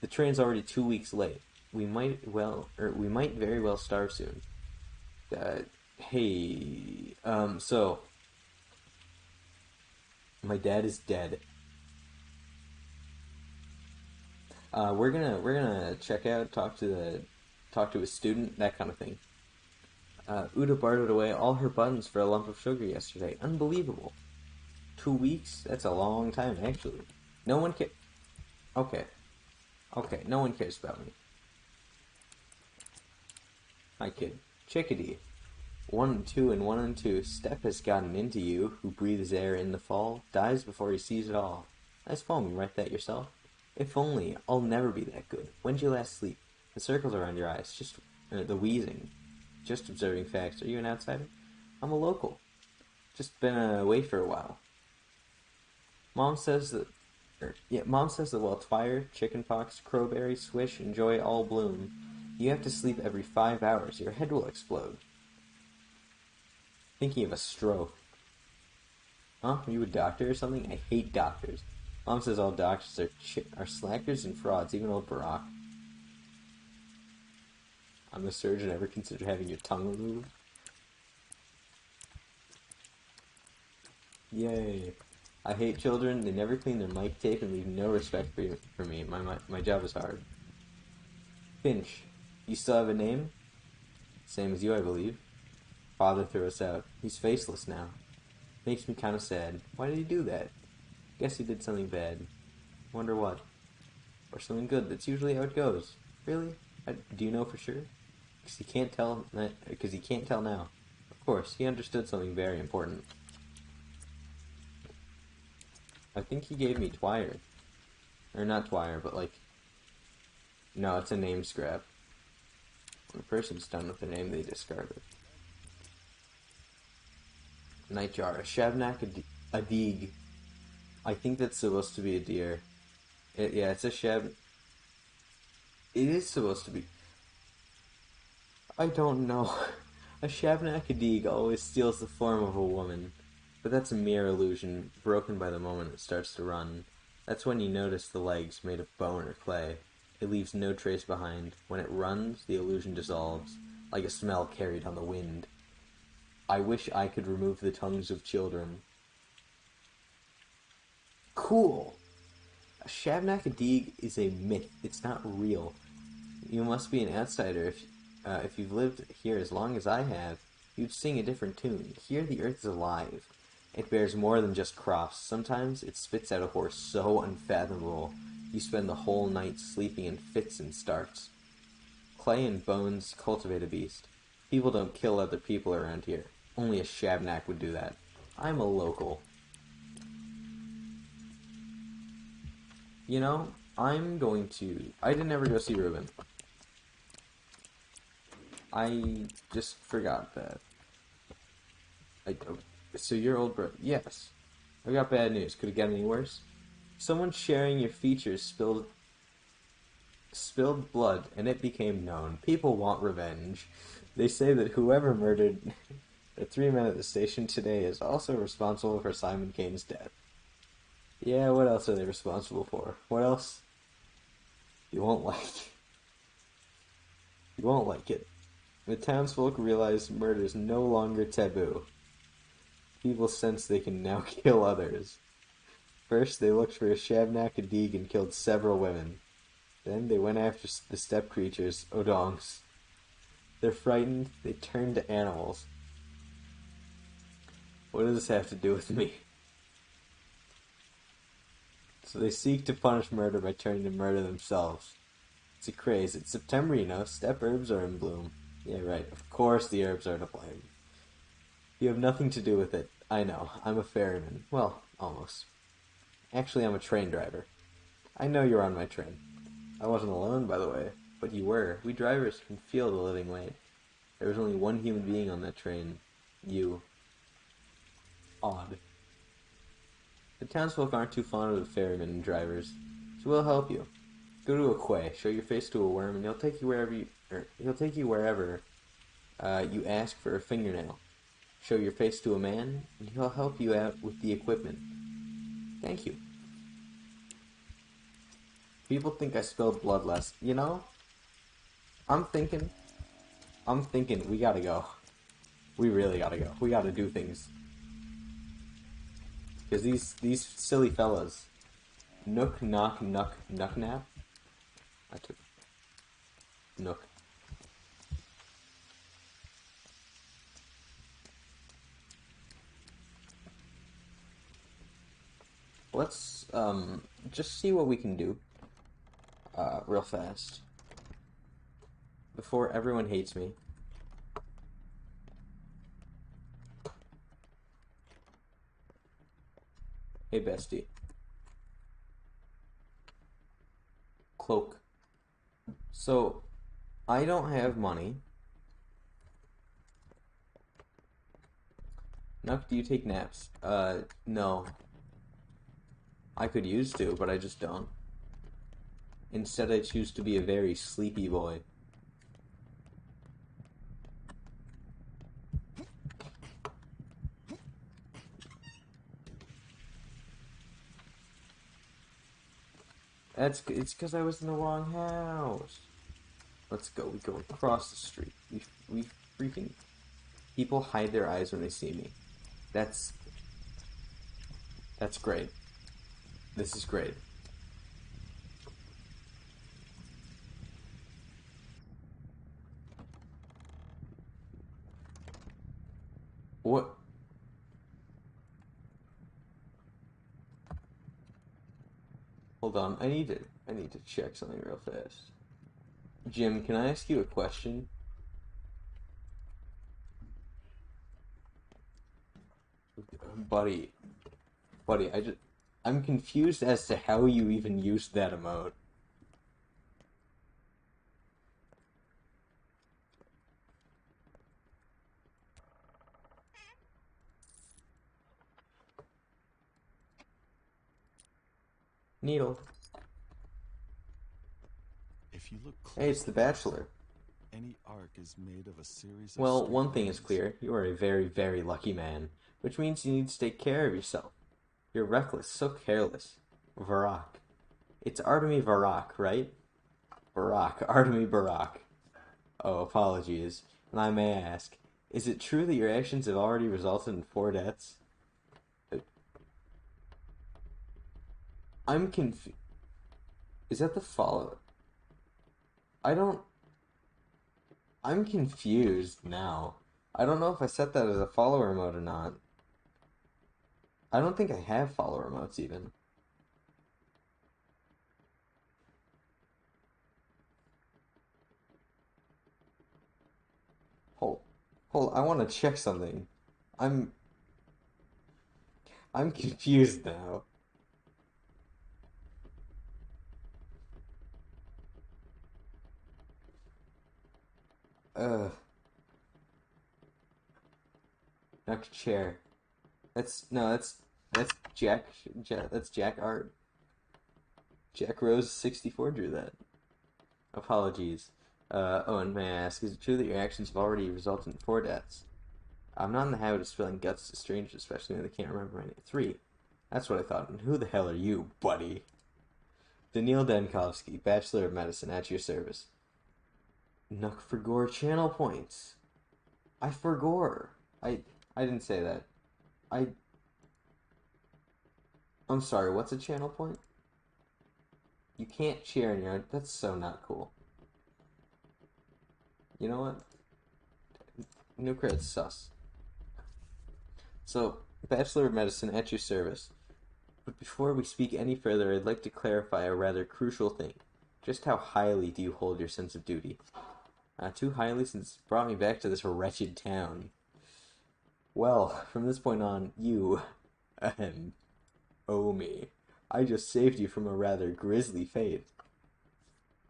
The train's already 2 weeks late. We might very well starve soon. Hey, so my dad is dead. We're gonna check out, talk to a student, that kind of thing. Uda bartered away all her buttons for a lump of sugar yesterday. Unbelievable. 2 weeks? That's a long time, actually. No one ca- Okay. Okay, no one cares about me. Hi, kid. Chickadee. 1 and 2 and 1 and 2. Step has gotten into you, who breathes air in the fall, dies before he sees it all. Nice poem, you write that yourself? If only, I'll never be that good. When'd you last sleep? The circles around your eyes, the wheezing. Just observing facts. Are you an outsider? I'm a local. Just been away for a while. Mom says that wildfire, chickenpox, crowberry, swish, and joy all bloom. You have to sleep every 5 hours. Your head will explode. Thinking of a stroke. Huh? Are you a doctor or something? I hate doctors. Mom says all doctors are slackers and frauds, even old Barack. I'm a surgeon. Ever consider having your tongue removed? Yay. I hate children. They never clean their mic tape and leave no respect for me. My job is hard. Finch. You still have a name? Same as you, I believe. Father threw us out. He's faceless now. Makes me kind of sad. Why did he do that? Guess he did something bad. Wonder what. Or something good. That's usually how it goes. Really? Do you know for sure? Because he can't tell now. Of course, he understood something very important. I think he gave me Twire. Or not Twire, but like... No, it's a name scrap. When a person's done with their name, they discard it. Nightjar. A Shabnak Adig. I think that's supposed to be a deer. Yeah, it's a Shab... It is supposed to be... I don't know. A Shabnak Adig always steals the form of a woman. But that's a mere illusion, broken by the moment it starts to run. That's when you notice the legs made of bone or clay. It leaves no trace behind. When it runs, the illusion dissolves, like a smell carried on the wind. I wish I could remove the tongues of children. Cool! A Shabnak Adig is a myth. It's not real. You must be an outsider if you've lived here as long as I have. You'd sing a different tune. Here the earth is alive. It bears more than just crops. Sometimes it spits out a horse so unfathomable, you spend the whole night sleeping in fits and starts. Clay and bones cultivate a beast. People don't kill other people around here. Only a Shabnak would do that. I'm a local. You know, I didn't ever go see Ruben. I just forgot that. So your old brother... Yes. I got bad news. Could it get any worse? Someone sharing your features spilled blood, and it became known. People want revenge. They say that whoever murdered the 3 men at the station today is also responsible for Simon Kane's death. Yeah, what else are they responsible for? What else? You won't like. You won't like it. The townsfolk realize murder is no longer taboo. People sense they can now kill others. First, they looked for a Shabnak Adig and killed several women. Then they went after the steppe creatures, Odongs. They're frightened, they turn to animals. What does this have to do with me? So they seek to punish murder by turning to murder themselves. It's a craze. It's September, you know. Steppe herbs are in bloom. Yeah, right. Of course the herbs are to blame. You have nothing to do with it. I know, I'm a ferryman. Well, almost. Actually, I'm a train driver. I know you're on my train. I wasn't alone, by the way, but you were. We drivers can feel the living weight. There was only one human being on that train. You. Odd. The townsfolk aren't too fond of the ferrymen and drivers, so we'll help you. Go to a quay, show your face to a worm, and he'll take you wherever you ask for a fingernail. Show your face to a man, and he'll help you out with the equipment. Thank you. People think I spilled blood less. You know, I'm thinking, we gotta go. We really gotta go. We gotta do things. Because these silly fellas, Nook, knock, nuck, nuck, nap. I took Nook. Let's just see what we can do real fast before everyone hates me. Hey, bestie. Cloak. So, I don't have money. Nuck, do you take naps? No. I could use to, but I just don't. Instead, I choose to be a very sleepy boy. It's because I was in the wrong house. Let's go. We go across the street. We freaking people hide their eyes when they see me. That's great. This is great. What? Hold on. I need to check something real fast. Jim, can I ask you a question? Buddy, I'm confused as to how you even used that emote. Needle. If you look Hey, it's the Bachelor. any arc is made of a series of Well, straight one thing is lines. clear. You are a very, very lucky man, which means you need to take care of yourself. You're reckless, so careless. Varrock. It's Artemy Varrock, right? Varrock. Artemy Varrock. Oh, apologies. And I may ask, is it true that your actions have already resulted in 4 deaths? I'm confused. Is that the follow? I don't... I'm confused now. I don't know if I set that as a follower mode or not. I don't think I have follower modes even. Hold, I want to check something. I'm confused now. Ugh. Next chair. That's that's Jack Art. Jack Rose 64 drew that. Apologies. Owen, may I ask, is it true that your actions have already resulted in 4 deaths? I'm not in the habit of spilling guts to strangers, especially when they can't remember my name. 3. That's what I thought. And who the hell are you, buddy? Daniil Dankovsky, Bachelor of Medicine, at your service. Nuck for gore channel points. I forgore. I didn't say that. I'm sorry, what's a channel point? You can't cheer in your... That's so not cool. You know what? New credit's sus. So, Bachelor of Medicine at your service. But before we speak any further, I'd like to clarify a rather crucial thing. Just how highly do you hold your sense of duty? Too highly since it brought me back to this wretched town. Well, from this point on, you owe me. I just saved you from a rather grisly fate.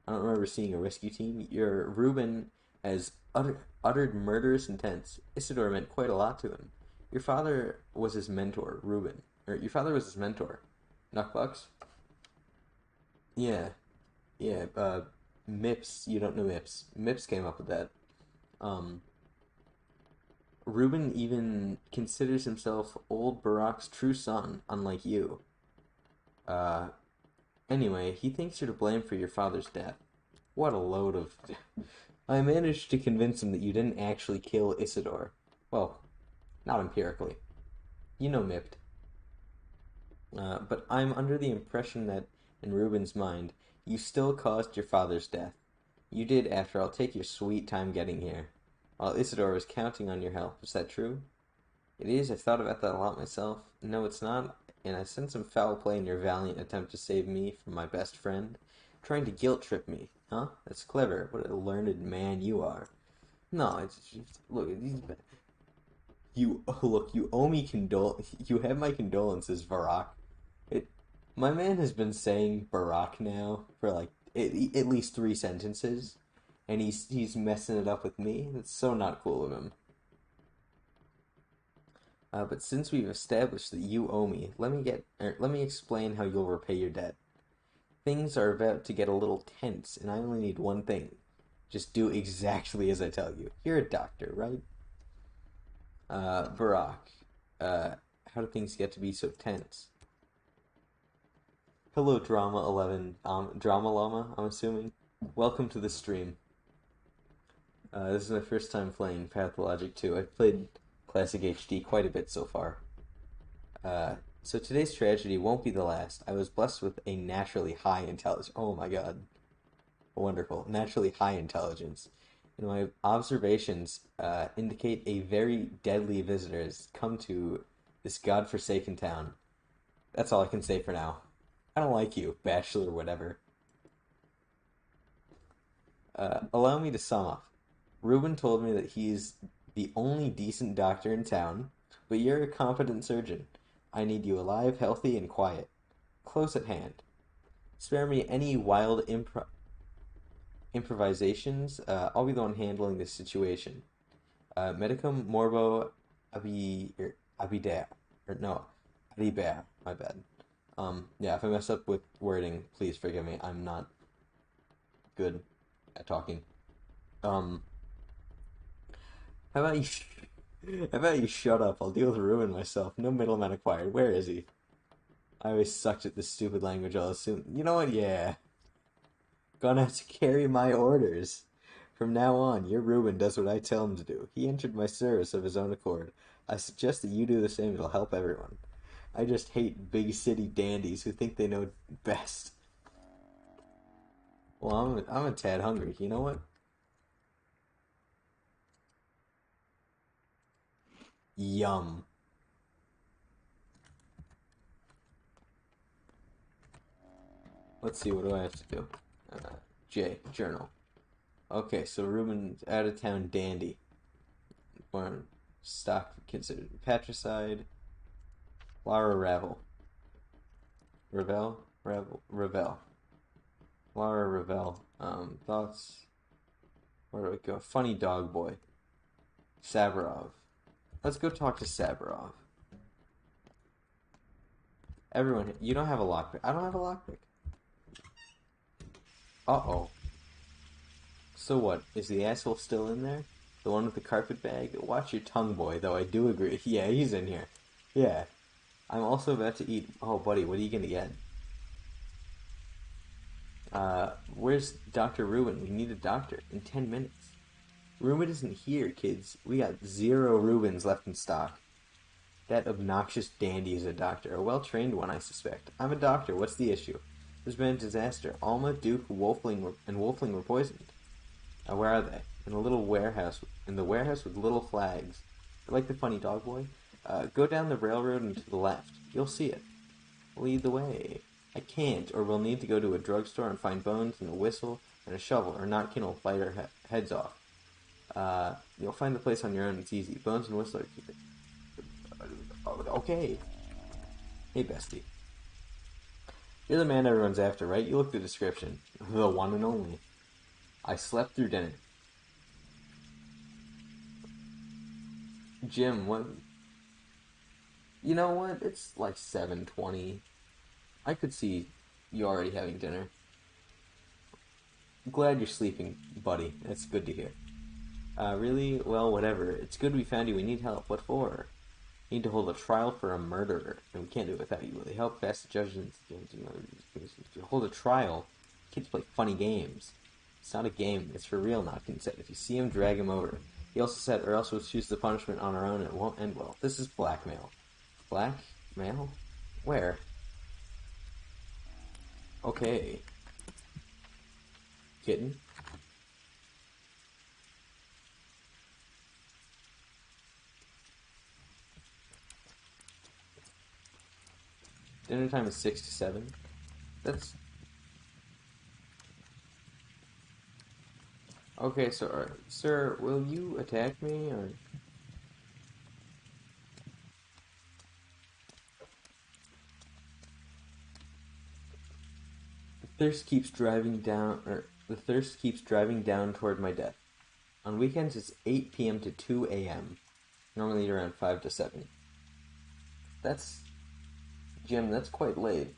I don't remember seeing a rescue team. Your Reuben has uttered murderous intents. Isidore meant quite a lot to him. Your father was his mentor, Reuben. Or your father was his mentor. Knuckbucks? Yeah, yeah. Mips. You don't know Mips. Mips came up with that. Um, Reuben even considers himself old Barack's true son, unlike you. Uh, anyway, he thinks you're to blame for your father's death. What a load of... I managed to convince him that you didn't actually kill Isidore. Well, not empirically. You know Mipped. But I'm under the impression that, in Reuben's mind, you still caused your father's death. You did, after all. Take your sweet time getting here. While Isidore was counting on your help. Is that true? It is. I've thought about that a lot myself. No, it's not. And I sense some foul play in your valiant attempt to save me from my best friend. Trying to guilt trip me. Huh? That's clever. What a learned man you are. No, look, you owe me you have my condolences, Varrock. It, my man has been saying Barack now for like at least 3 sentences, and he's messing it up with me. That's so not cool of him. But since we've established that you owe me, let me explain how you'll repay your debt. Things are about to get a little tense, and I only need one thing. Just do exactly as I tell you. You're a doctor, right? Barack, uh, how do things get to be so tense? Hello, Drama 11, Drama Llama, I'm assuming. Welcome to the stream. This is my first time playing Pathologic 2. I've played Classic HD quite a bit so far. So today's tragedy won't be the last. I was blessed with a naturally high intelligence. Oh my god. Wonderful. Naturally high intelligence. And my observations indicate a very deadly visitor has come to this godforsaken town. That's all I can say for now. I don't like you, bachelor, whatever. Allow me to sum up. Reuben told me that he's the only decent doctor in town, but you're a competent surgeon. I need you alive, healthy, and quiet. Close at hand. Spare me any wild improvisations. I'll be the one handling this situation. Medicum morbo abidea. Or no, abidea. My bad. Yeah, if I mess up with wording, please forgive me. I'm not good at talking. Um, how about how about you shut up? I'll deal with Ruin myself. No middleman acquired. Where is he? I always sucked at this stupid language. I'll assume. You know what? Yeah. Gonna have to carry my orders. From now on, your Reuben does what I tell him to do. He entered my service of his own accord. I suggest that you do the same. It'll help everyone. I just hate big city dandies who think they know best. Well, I'm a tad hungry. You know what? Yum. Let's see, what do I have to do? J, journal. Okay, so Reuben's out of town dandy. Born stock considered patricide. Lara Ravel. Ravel. Lara Ravel. Thoughts. Where do I go? Funny dog boy. Saburov. Let's go talk to Saburov. Everyone, you don't have a lockpick. I don't have a lockpick. Uh-oh. So what? Is the asshole still in there? The one with the carpet bag? Watch your tongue, boy, though I do agree. Yeah, he's in here. Yeah. I'm also about to eat... Oh, buddy, what are you gonna get? Where's Dr. Reuben? We need a doctor. In 10 minutes. Reuben isn't here, kids. We got 0 Reubens left in stock. That obnoxious dandy is a doctor. A well-trained one, I suspect. I'm a doctor. What's the issue? There's been a disaster. Alma, Duke, and Wolfling were poisoned. Where are they? In a little warehouse. In the warehouse with little flags. Like the funny dog boy? Go down the railroad and to the left. You'll see it. Lead the way. I can't, or we'll need to go to a drugstore and find bones and a whistle and a shovel, or not Kin will bite our heads off. You'll find the place on your own. It's easy. Bones and whistle are keep it. Okay. Hey, bestie. You're the man everyone's after, right? You look the description. The one and only. I slept through dinner. Jim, what? You know what? It's like 7:20. I could see you already having dinner. Glad you're sleeping, buddy. That's good to hear. Really? Well, whatever. It's good we found you. We need help. What for? We need to hold a trial for a murderer, and we can't do it without you. Will they help fast the judges? To hold a trial, kids play funny games. It's not a game. It's for real, Notkin said. If you see him, drag him over. He also said, or else we'll choose the punishment on our own, and it won't end well. This is blackmail. Blackmail? Where? Okay. Kitten? Dinner time is 6 to 7. That's... Okay, so, sir, will you attack me, or... The thirst keeps driving down toward my death. On weekends, it's 8 p.m. to 2 a.m. Normally around 5 to 7. That's... Jim, that's quite late.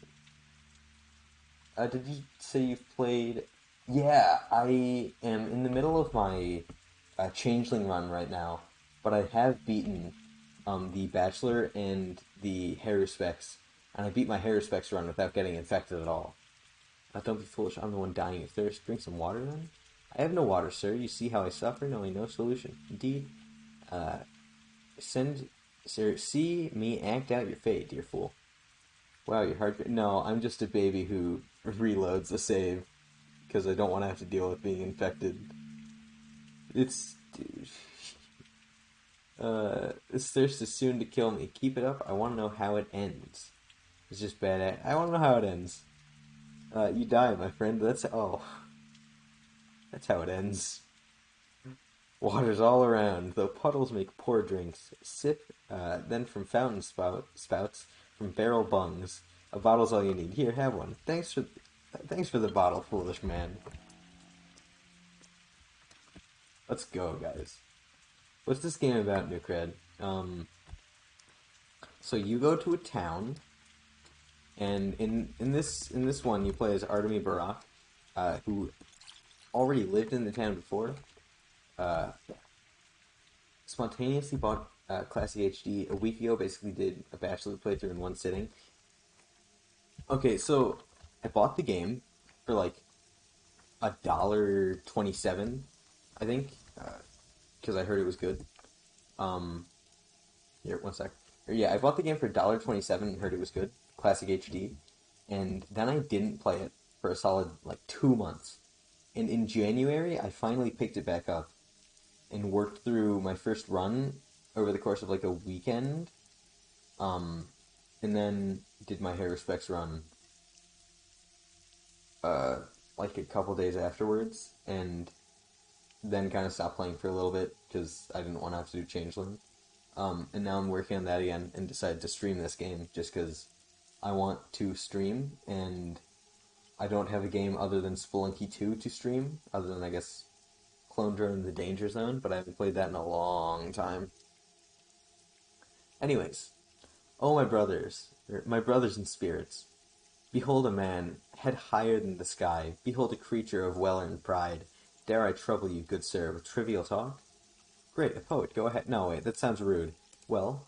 Did you say you've played... Yeah, I am in the middle of my Changeling run right now, but I have beaten the Bachelor and the Haruspecs, and I beat my Haruspecs run without getting infected at all. Don't be foolish, I'm the one dying of thirst. Drink some water then? I have no water, sir. You see how I suffer, knowing no solution. Indeed, see me act out your fate, dear fool. Wow, you're hard. No, I'm just a baby who reloads a save because I don't want to have to deal with being infected. It's... this thirst is soon to kill me. Keep it up. I want to know how it ends. It's just bad. I want to know how it ends. You die, my friend. That's how it ends. Water's all around, though puddles make poor drinks. Sip, then from fountain spouts, from barrel bungs. A bottle's all you need. Here, have one. Thanks for the bottle, foolish man. Let's go, guys. What's this game about, Nukred? So you go to a town, and in this one you play as Artemi Barak, who already lived in the town before. Spontaneously bought Classic HD a week ago. Basically, did a Bachelor playthrough in one sitting. Okay, so I bought the game for like $1.27, I think, because I heard it was good. Here, one sec. Yeah, I bought the game for $1.27 and heard it was good, Classic HD, and then I didn't play it for a solid like 2 months. And in January, I finally picked it back up and worked through my first run over the course of like a weekend, and then did my Haruspecs run like a couple days afterwards, and then kind of stopped playing for a little bit because I didn't want to have to do Changeling. And now I'm working on that again and decided to stream this game just because I want to stream, and I don't have a game other than Spelunky 2 to stream, other than, I guess, Clone Drone The Danger Zone, but I haven't played that in a long time. Anyways, oh my brothers in spirits, behold a man, head higher than the sky, behold a creature of well-earned pride. Dare I trouble you, good sir, with trivial talk? Great, a poet, go ahead. No, wait, that sounds rude. Well,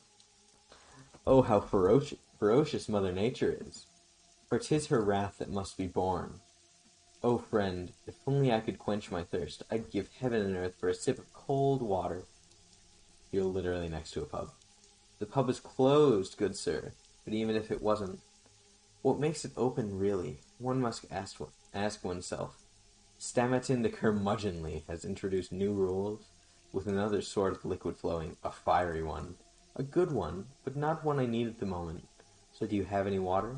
oh, how ferocious Mother Nature is, for 'tis her wrath that must be borne. Oh, friend, if only I could quench my thirst, I'd give heaven and earth for a sip of cold water. You're literally next to a pub. The pub is closed, good sir, but even if it wasn't, what makes it open, really? One must ask oneself. Stamatin the Curmudgeonly has introduced new rules, with another sort of liquid flowing, a fiery one. A good one, but not one I need at the moment. So do you have any water?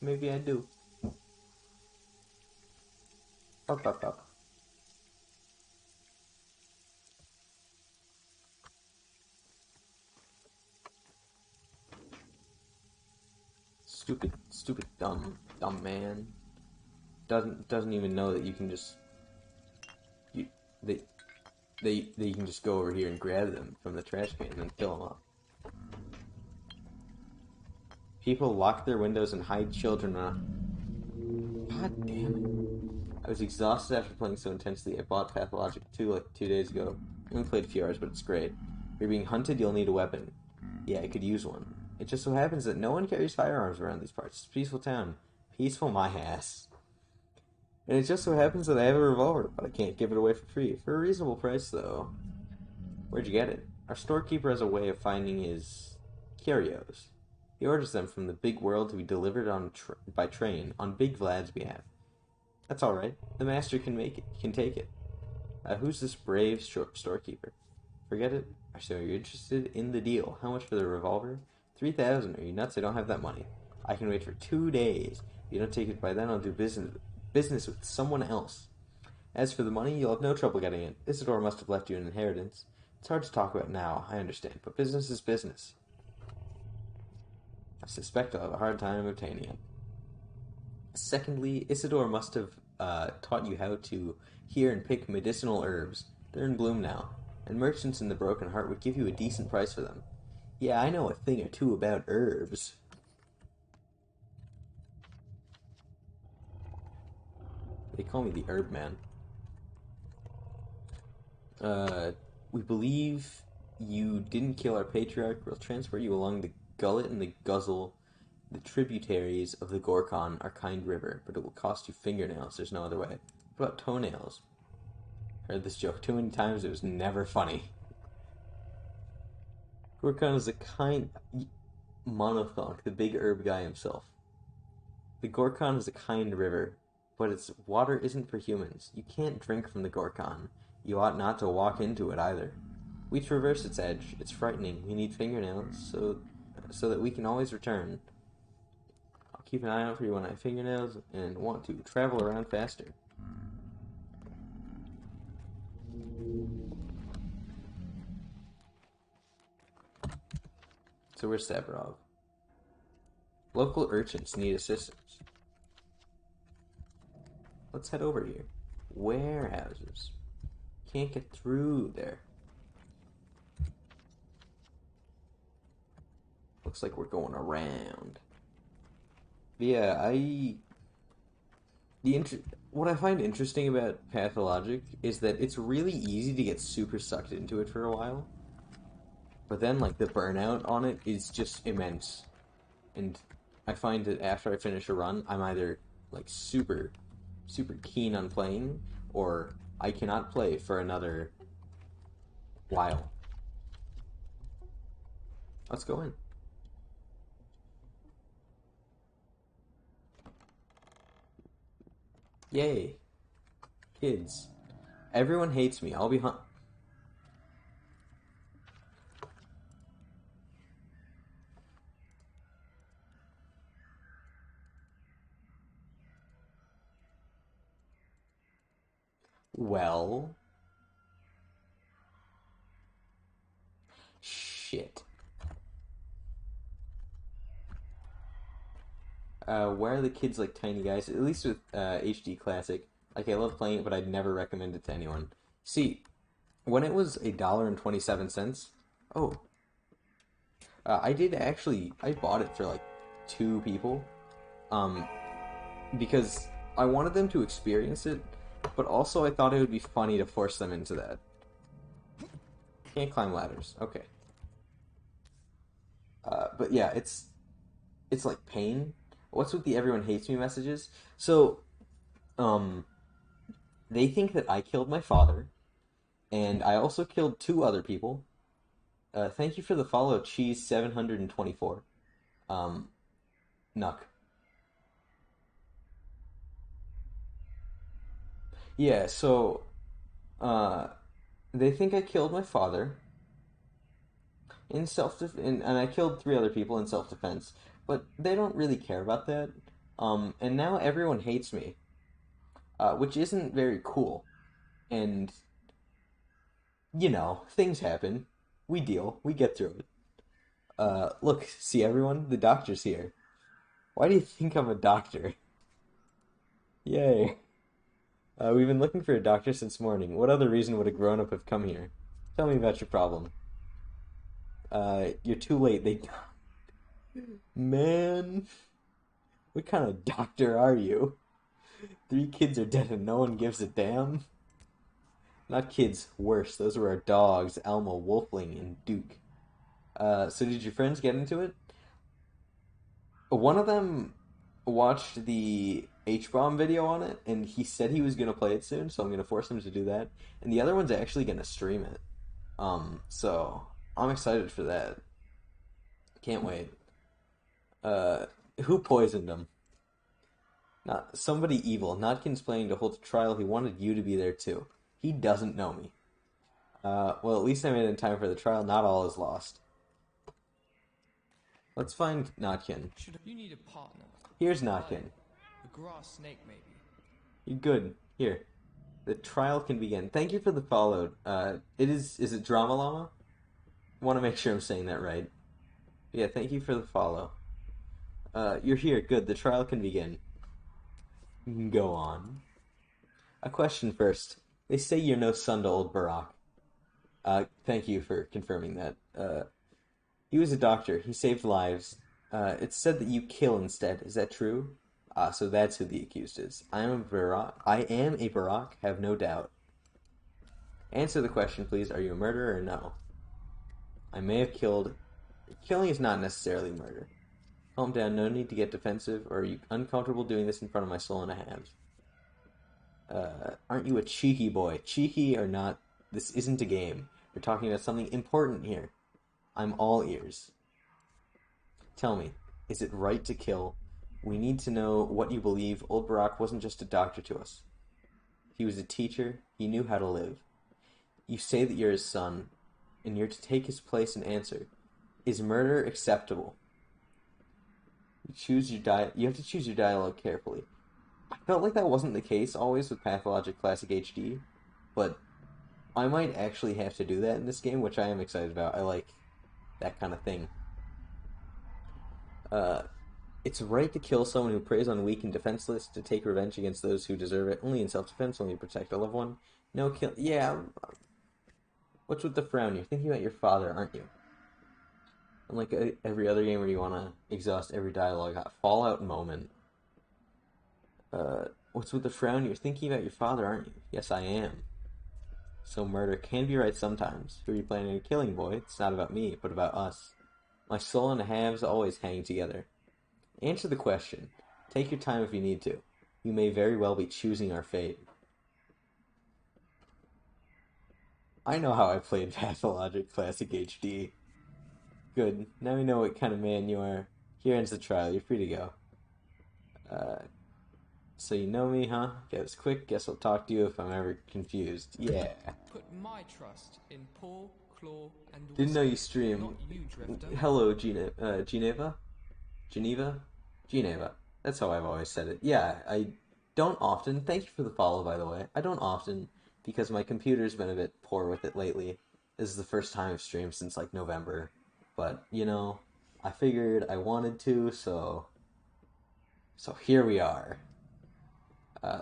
Maybe I do. Up, up, up. Stupid, dumb man. Doesn't even know that you can just you they you can just go over here and grab them from the trash can and fill them up. People lock their windows and hide children. God damn it! I was exhausted after playing so intensely. I bought Pathologic 2 like 2 days ago. I only played a few hours, but it's great. If you're being hunted, you'll need a weapon. Yeah, I could use one. It just so happens that no one carries firearms around these parts. It's a peaceful town. Peaceful my ass. And it just so happens that I have a revolver, but I can't give it away for free. For a reasonable price, though. Where'd you get it? Our storekeeper has a way of finding his curios. He orders them from the big world to be delivered by train on Big Vlad's behalf. That's all right. The master can take it. Who's this brave storekeeper? Forget it. So you're interested in the deal. How much for the revolver? 3,000. Are you nuts? I don't have that money. I can wait for 2 days. If you don't take it by then, I'll do business with someone else. As for the money, you'll have no trouble getting it. Isidore must have left you an inheritance. It's hard to talk about now, I understand, but business is business. I suspect I'll have a hard time obtaining it. Secondly, Isidore must have taught you how to hear and pick medicinal herbs. They're in bloom now, and merchants in the Broken Heart would give you a decent price for them. Yeah, I know a thing or two about herbs. They call me the Herb Man. We believe you didn't kill our patriarch. We'll transport you along the Gullet and the Guzzle. The tributaries of the Gorkon are Kind River, but it will cost you fingernails. There's no other way. What about toenails? Heard this joke too many times. It was never funny. Gorkon is a kind Monothonk, the big herb guy himself. The Gorkon is a kind river, but its water isn't for humans. You can't drink from the Gorkon. You ought not to walk into it either. We traverse its edge. It's frightening. We need fingernails so that we can always return. I'll keep an eye out for you when I have fingernails and want to travel around faster. So where's Savarov? Local urchins need assistance. Let's head over here. Warehouses. Can't get through there. Looks like we're going around. But yeah, what I find interesting about Pathologic is that it's really easy to get super sucked into it for a while. But then, like, the burnout on it is just immense. And I find that after I finish a run, I'm either, like, super keen on playing, or I cannot play for another while. Let's go in. Yay. Kids. Everyone hates me. I'll be Well... Shit. Why are the kids like tiny guys? At least with HD Classic. Like, I love playing it, but I'd never recommend it to anyone. See, when it was $1.27... Oh. I bought it for, like, 2 people. Because I wanted them to experience it, but also I thought it would be funny to force them into that. Can't climb ladders. Okay. But yeah, it's like pain. What's with the everyone hates me messages? So, they think that I killed my father, and I also killed 2 other people. Thank you for the follow, Cheese724. Nuck. Yeah, so, they think I killed my father in and I killed 3 other people in self-defense, but they don't really care about that. And now everyone hates me, which isn't very cool. And, you know, things happen. We get through it. Look, see everyone? The doctor's here. Why do you think I'm a doctor? Yay. We've been looking for a doctor since morning. What other reason would a grown-up have come here? Tell me about your problem. You're too late. They... Man, what kind of doctor are you? 3 kids are dead and no one gives a damn? Not kids, worse. Those were our dogs, Elmo, Wolfling, and Duke. So did your friends get into it? One of them watched the H-bomb video on it, and he said he was gonna play it soon, so I'm gonna force him to do that. And the other one's actually gonna stream it. So I'm excited for that. Can't wait. Who poisoned him? Not somebody evil. Notkin's planning to hold a trial. He wanted you to be there too. He doesn't know me. Well, at least I made it in time for the trial. Not all is lost. Let's find Notkin. You need a partner. Here's Notkin. A grass snake, maybe. You're good. Here. The trial can begin. Thank you for the follow. Is it Drama Llama? I want to make sure I'm saying that right. Yeah, thank you for the follow. You're here. Good. The trial can begin. Go on. A question first. They say you're no son to old Barack. Thank you for confirming that. He was a doctor. He saved lives. It's said that you kill instead. Is that true? So that's who the accused is. I am a Barack, have no doubt. Answer the question, please. Are you a murderer or no? I may have killed... Killing is not necessarily murder. Calm down, no need to get defensive, or are you uncomfortable doing this in front of my soul and a halves? Aren't you a cheeky boy? Cheeky or not, this isn't a game. We're talking about something important here. I'm all ears. Tell me, is it right to kill? We need to know what you believe. Old Barack wasn't just a doctor to us. He was a teacher. He knew how to live. You say that you're his son, and you're to take his place and answer. Is murder acceptable? You have to choose your dialogue carefully. I felt like that wasn't the case always with Pathologic Classic HD, but I might actually have to do that in this game, which I am excited about. I like that kind of thing. It's right to kill someone who preys on weak and defenseless, to take revenge against those who deserve it, only in self-defense, only to protect a loved one. No kill... Yeah. What's with the frown? You're thinking about your father, aren't you? Unlike every other game where you want to exhaust every dialogue. Fallout moment. What's with the frown? You're thinking about your father, aren't you? Yes, I am. So murder can be right sometimes. Who are you planning on killing, boy? It's not about me, but about us. My soul and halves always hang together. Answer the question. Take your time if you need to. You may very well be choosing our fate. I know how I played Pathologic Classic HD. Good. Now we know what kind of man you are. Here ends the trial. You're free to go. So you know me, huh? Guess quick. Guess I'll talk to you if I'm ever confused. Yeah. Put my trust in Paul, Claw, and Didn't know you stream. not you, Drifter. Hello, Geneva? Geneva. That's how I've always said it. Yeah, I don't often. Thank you for the follow, by the way. I don't often, because my computer's been a bit poor with it lately. This is the first time I've streamed since, like, November. But, you know, I figured I wanted to, so here we are. I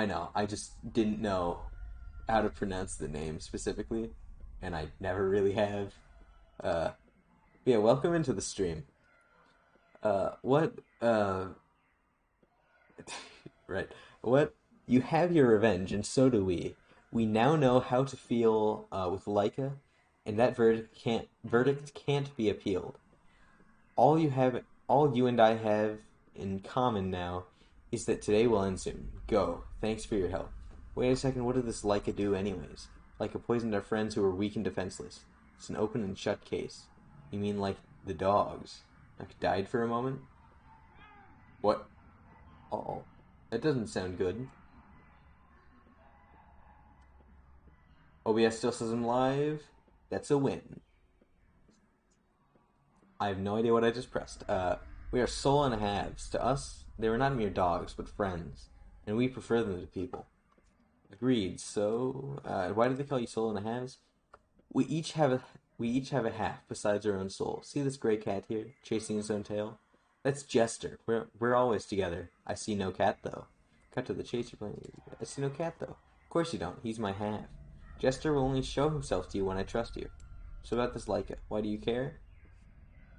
know. I just didn't know how to pronounce the name specifically, and I never really have. Yeah, welcome into the stream. Right. What? You have your revenge, and so do we. We now know how to feel with Leica, and that verdict can't be appealed. All you and I have in common now is that today will end soon. Go. Thanks for your help. Wait a second, what did this Leica do anyways? Leica poisoned our friends who were weak and defenseless. It's an open and shut case. You mean like the dogs? Like died for a moment? What? Uh-oh. That doesn't sound good. OBS still says I'm live. That's a win. I have no idea what I just pressed. We are soul and halves. To us, they were not mere dogs, but friends. And we prefer them to people. Agreed. So, why do they call you soul and halves? We each have We each have a half besides our own soul. See this gray cat here, chasing his own tail? That's Jester. We're always together. I see no cat, though. Cut to the chase you're playing. I see no cat, though. Of course you don't. He's my half. Jester will only show himself to you when I trust you. So about this Leica. Why do you care?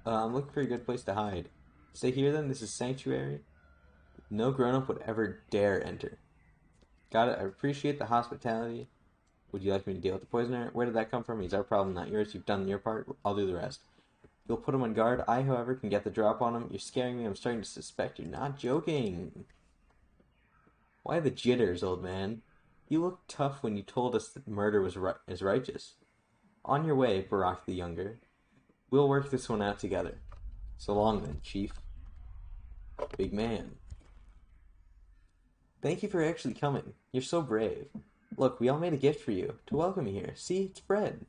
I'm looking for a good place to hide. Stay here, then? This is sanctuary? No grown-up would ever dare enter. Got it. I appreciate the hospitality. Would you like me to deal with the poisoner? Where did that come from? He's our problem, not yours. You've done your part. I'll do the rest. You'll put him on guard. I, however, can get the drop on him. You're scaring me. I'm starting to suspect you're not joking. Why the jitters, old man? You looked tough when you told us that murder is righteous. On your way, Barack the Younger. We'll work this one out together. So long then, Chief. Big man. Thank you for actually coming. You're so brave. Look, we all made a gift for you to welcome you here. See, it's bread.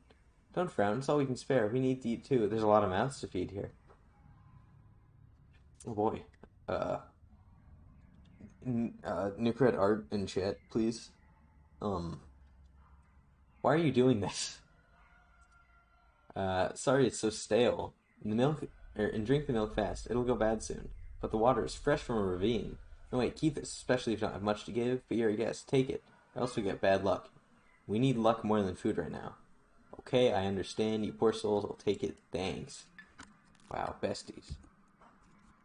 Don't frown, it's all we can spare. We need to eat too. There's a lot of mouths to feed here. Oh boy. Nucred art in chat, please. Why are you doing this? Sorry it's so stale. And drink the milk fast. It'll go bad soon. But the water is fresh from a ravine. No wait, keep this, especially if you don't have much to give. But you're a guest, take it, or else we get bad luck. We need luck more than food right now. Okay, I understand. You poor souls, I'll take it. Thanks. Wow, besties.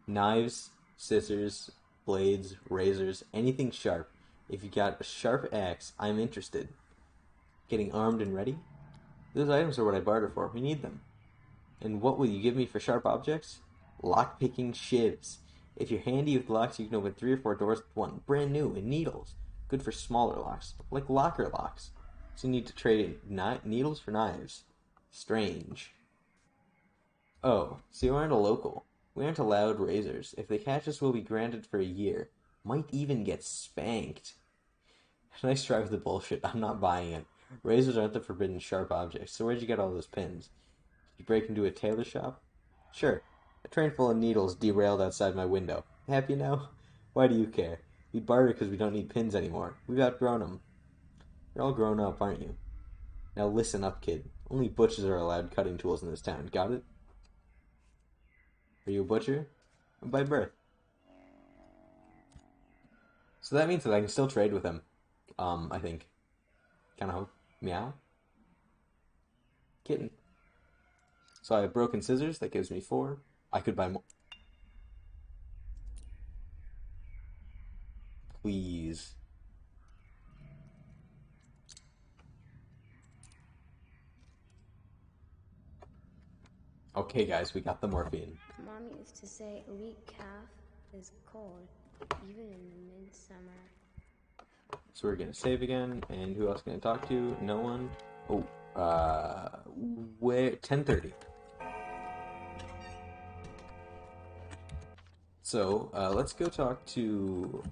Knives, scissors, blades, razors, anything sharp. If you got a sharp axe, I'm interested. Getting armed and ready? Those items are what I barter for. We need them. And what will you give me for sharp objects? Lock-picking shivs. If you're handy with locks, you can open 3 or 4 doors with one. Brand new, and needles. Good for smaller locks, like locker locks. So you need to trade needles for knives. Strange. Oh, so you aren't a local. We aren't allowed razors. If they catch us, we'll be granted for a year. Might even get spanked. Nice try with the bullshit. I'm not buying it. Razors aren't the forbidden sharp objects, so where'd you get all those pins? Did you break into a tailor shop? Sure. A train full of needles derailed outside my window. Happy now? Why do you care? We barter because we don't need pins anymore. We've outgrown them. You're all grown up, aren't you? Now listen up, kid. Only butchers are allowed cutting tools in this town. Got it? Are you a butcher? By birth. So that means that I can still trade with him. I think. Kind of hope. Meow? Kitten. So I have broken scissors. That gives me 4. I could buy more. Please. Okay, guys, we got the morphine. Mom used to say a weak calf is cold, even in midsummer. So we're gonna save again, and who else can I talk to? No one. Oh, where? 10:30. So let's go talk to.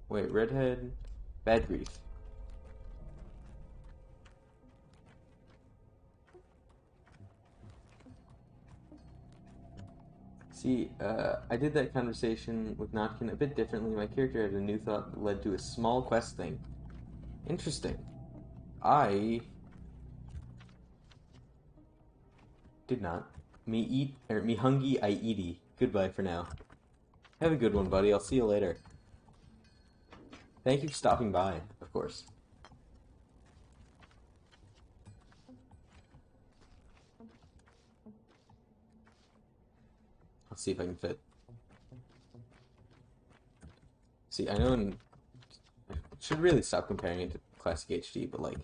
Wait, redhead, bad grief. See, I did that conversation with Notkin a bit differently. My character had a new thought that led to a small quest thing. Interesting. I did not. Me hungry, I eaty. Goodbye for now. Have a good one, buddy. I'll see you later. Thank you for stopping by, of course. Let's see if I can fit. See, I know I should really stop comparing it to Classic HD, but like,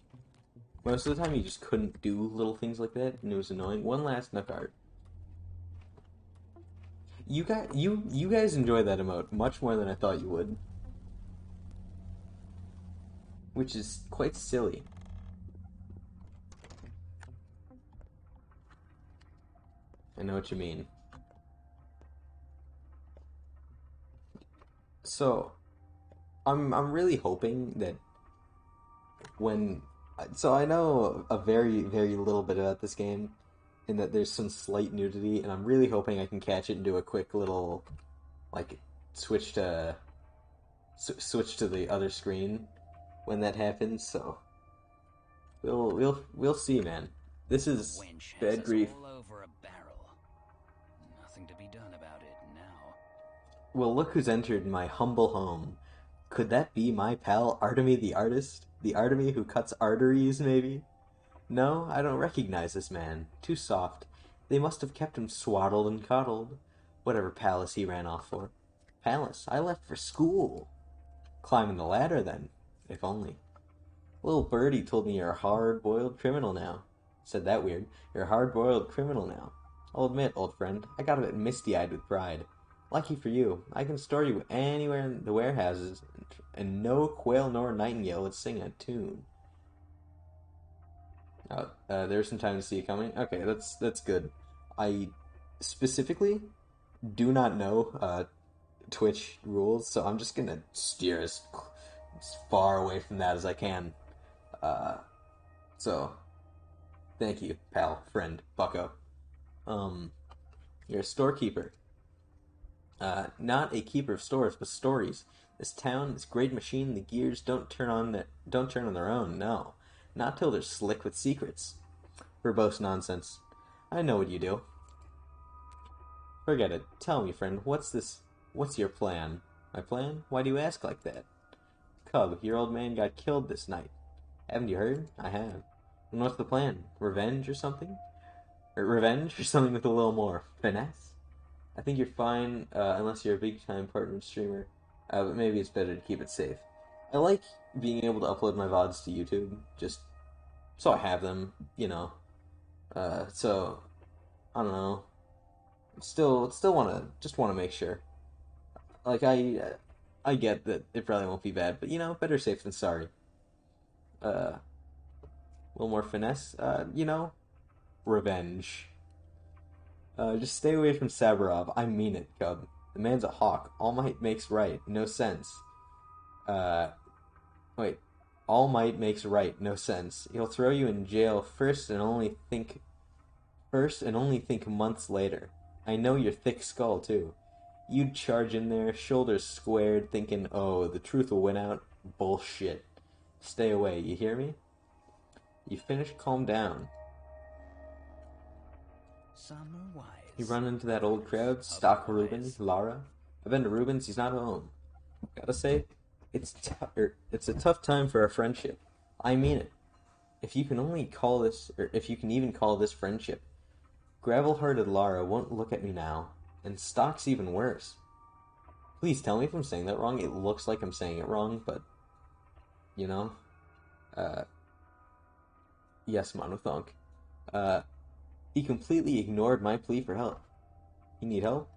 most of the time you just couldn't do little things like that, and it was annoying. One last Nook art. You guys enjoy that emote much more than I thought you would. Which is quite silly. I know what you mean. So, I'm really hoping that so I know a very, very little bit about this game, in that there's some slight nudity, and I'm really hoping I can catch it and do a quick little, like, switch to the other screen when that happens, so We'll see, man. This is Wench has bad us grief. all over a barrel. Nothing to be done about it now. Well, look who's entered my humble home. Could that be my pal Artemy the artist? The Artemy who cuts arteries, maybe? No, I don't recognize this man. Too soft. They must have kept him swaddled and coddled. Whatever palace he ran off for. Palace? I left for school. Climbing the ladder, then. If only. Little birdie told me you're a hard-boiled criminal now. Said that weird. You're a hard-boiled criminal now. I'll admit, old friend, I got a bit misty-eyed with pride. Lucky for you, I can store you anywhere in the warehouses, and no quail nor nightingale would sing a tune. There's some time to see it coming. Okay, that's good. I specifically do not know Twitch rules, so I'm just gonna steer as far away from that as I can. So thank you, pal, friend, bucko. You're a storekeeper. Not a keeper of stores, but stories. This town, this great machine, the gears don't turn on their own, no. Not till they're slick with secrets. Verbose nonsense. I know what you do. Forget it. Tell me, friend, what's your plan? My plan? Why do you ask like that? Cub, your old man got killed this night. Haven't you heard? I have. And what's the plan? Revenge or something? Revenge or something with a little more finesse? I think you're fine, unless you're a big-time partner streamer. But maybe it's better to keep it safe. I like being able to upload my VODs to YouTube, just so I have them, you know. So, I don't know. Still wanna make sure. Like, I get that it probably won't be bad, but, you know, better safe than sorry. A little more finesse, you know, revenge. Just stay away from Saburov. I mean it, Cub. The man's a hawk. All might makes right. No sense. Wait. All might makes right. No sense. He'll throw you in jail first and only think months later. I know your thick skull, too. You'd charge in there, shoulders squared, thinking, oh, the truth will win out. Bullshit. Stay away, you hear me? You finished? Calm down. Some are wise. You run into that old crowd, Stock Ruben, Lara. I've been to Ruben's, he's not home. Gotta say, it's a tough time for our friendship. I mean it. If you can even call this friendship. Gravel-hearted Lara won't look at me now, and Stock's even worse. Please tell me if I'm saying that wrong. It looks like I'm saying it wrong, but, you know, yes, Monothonk. He completely ignored my plea for help. You need help?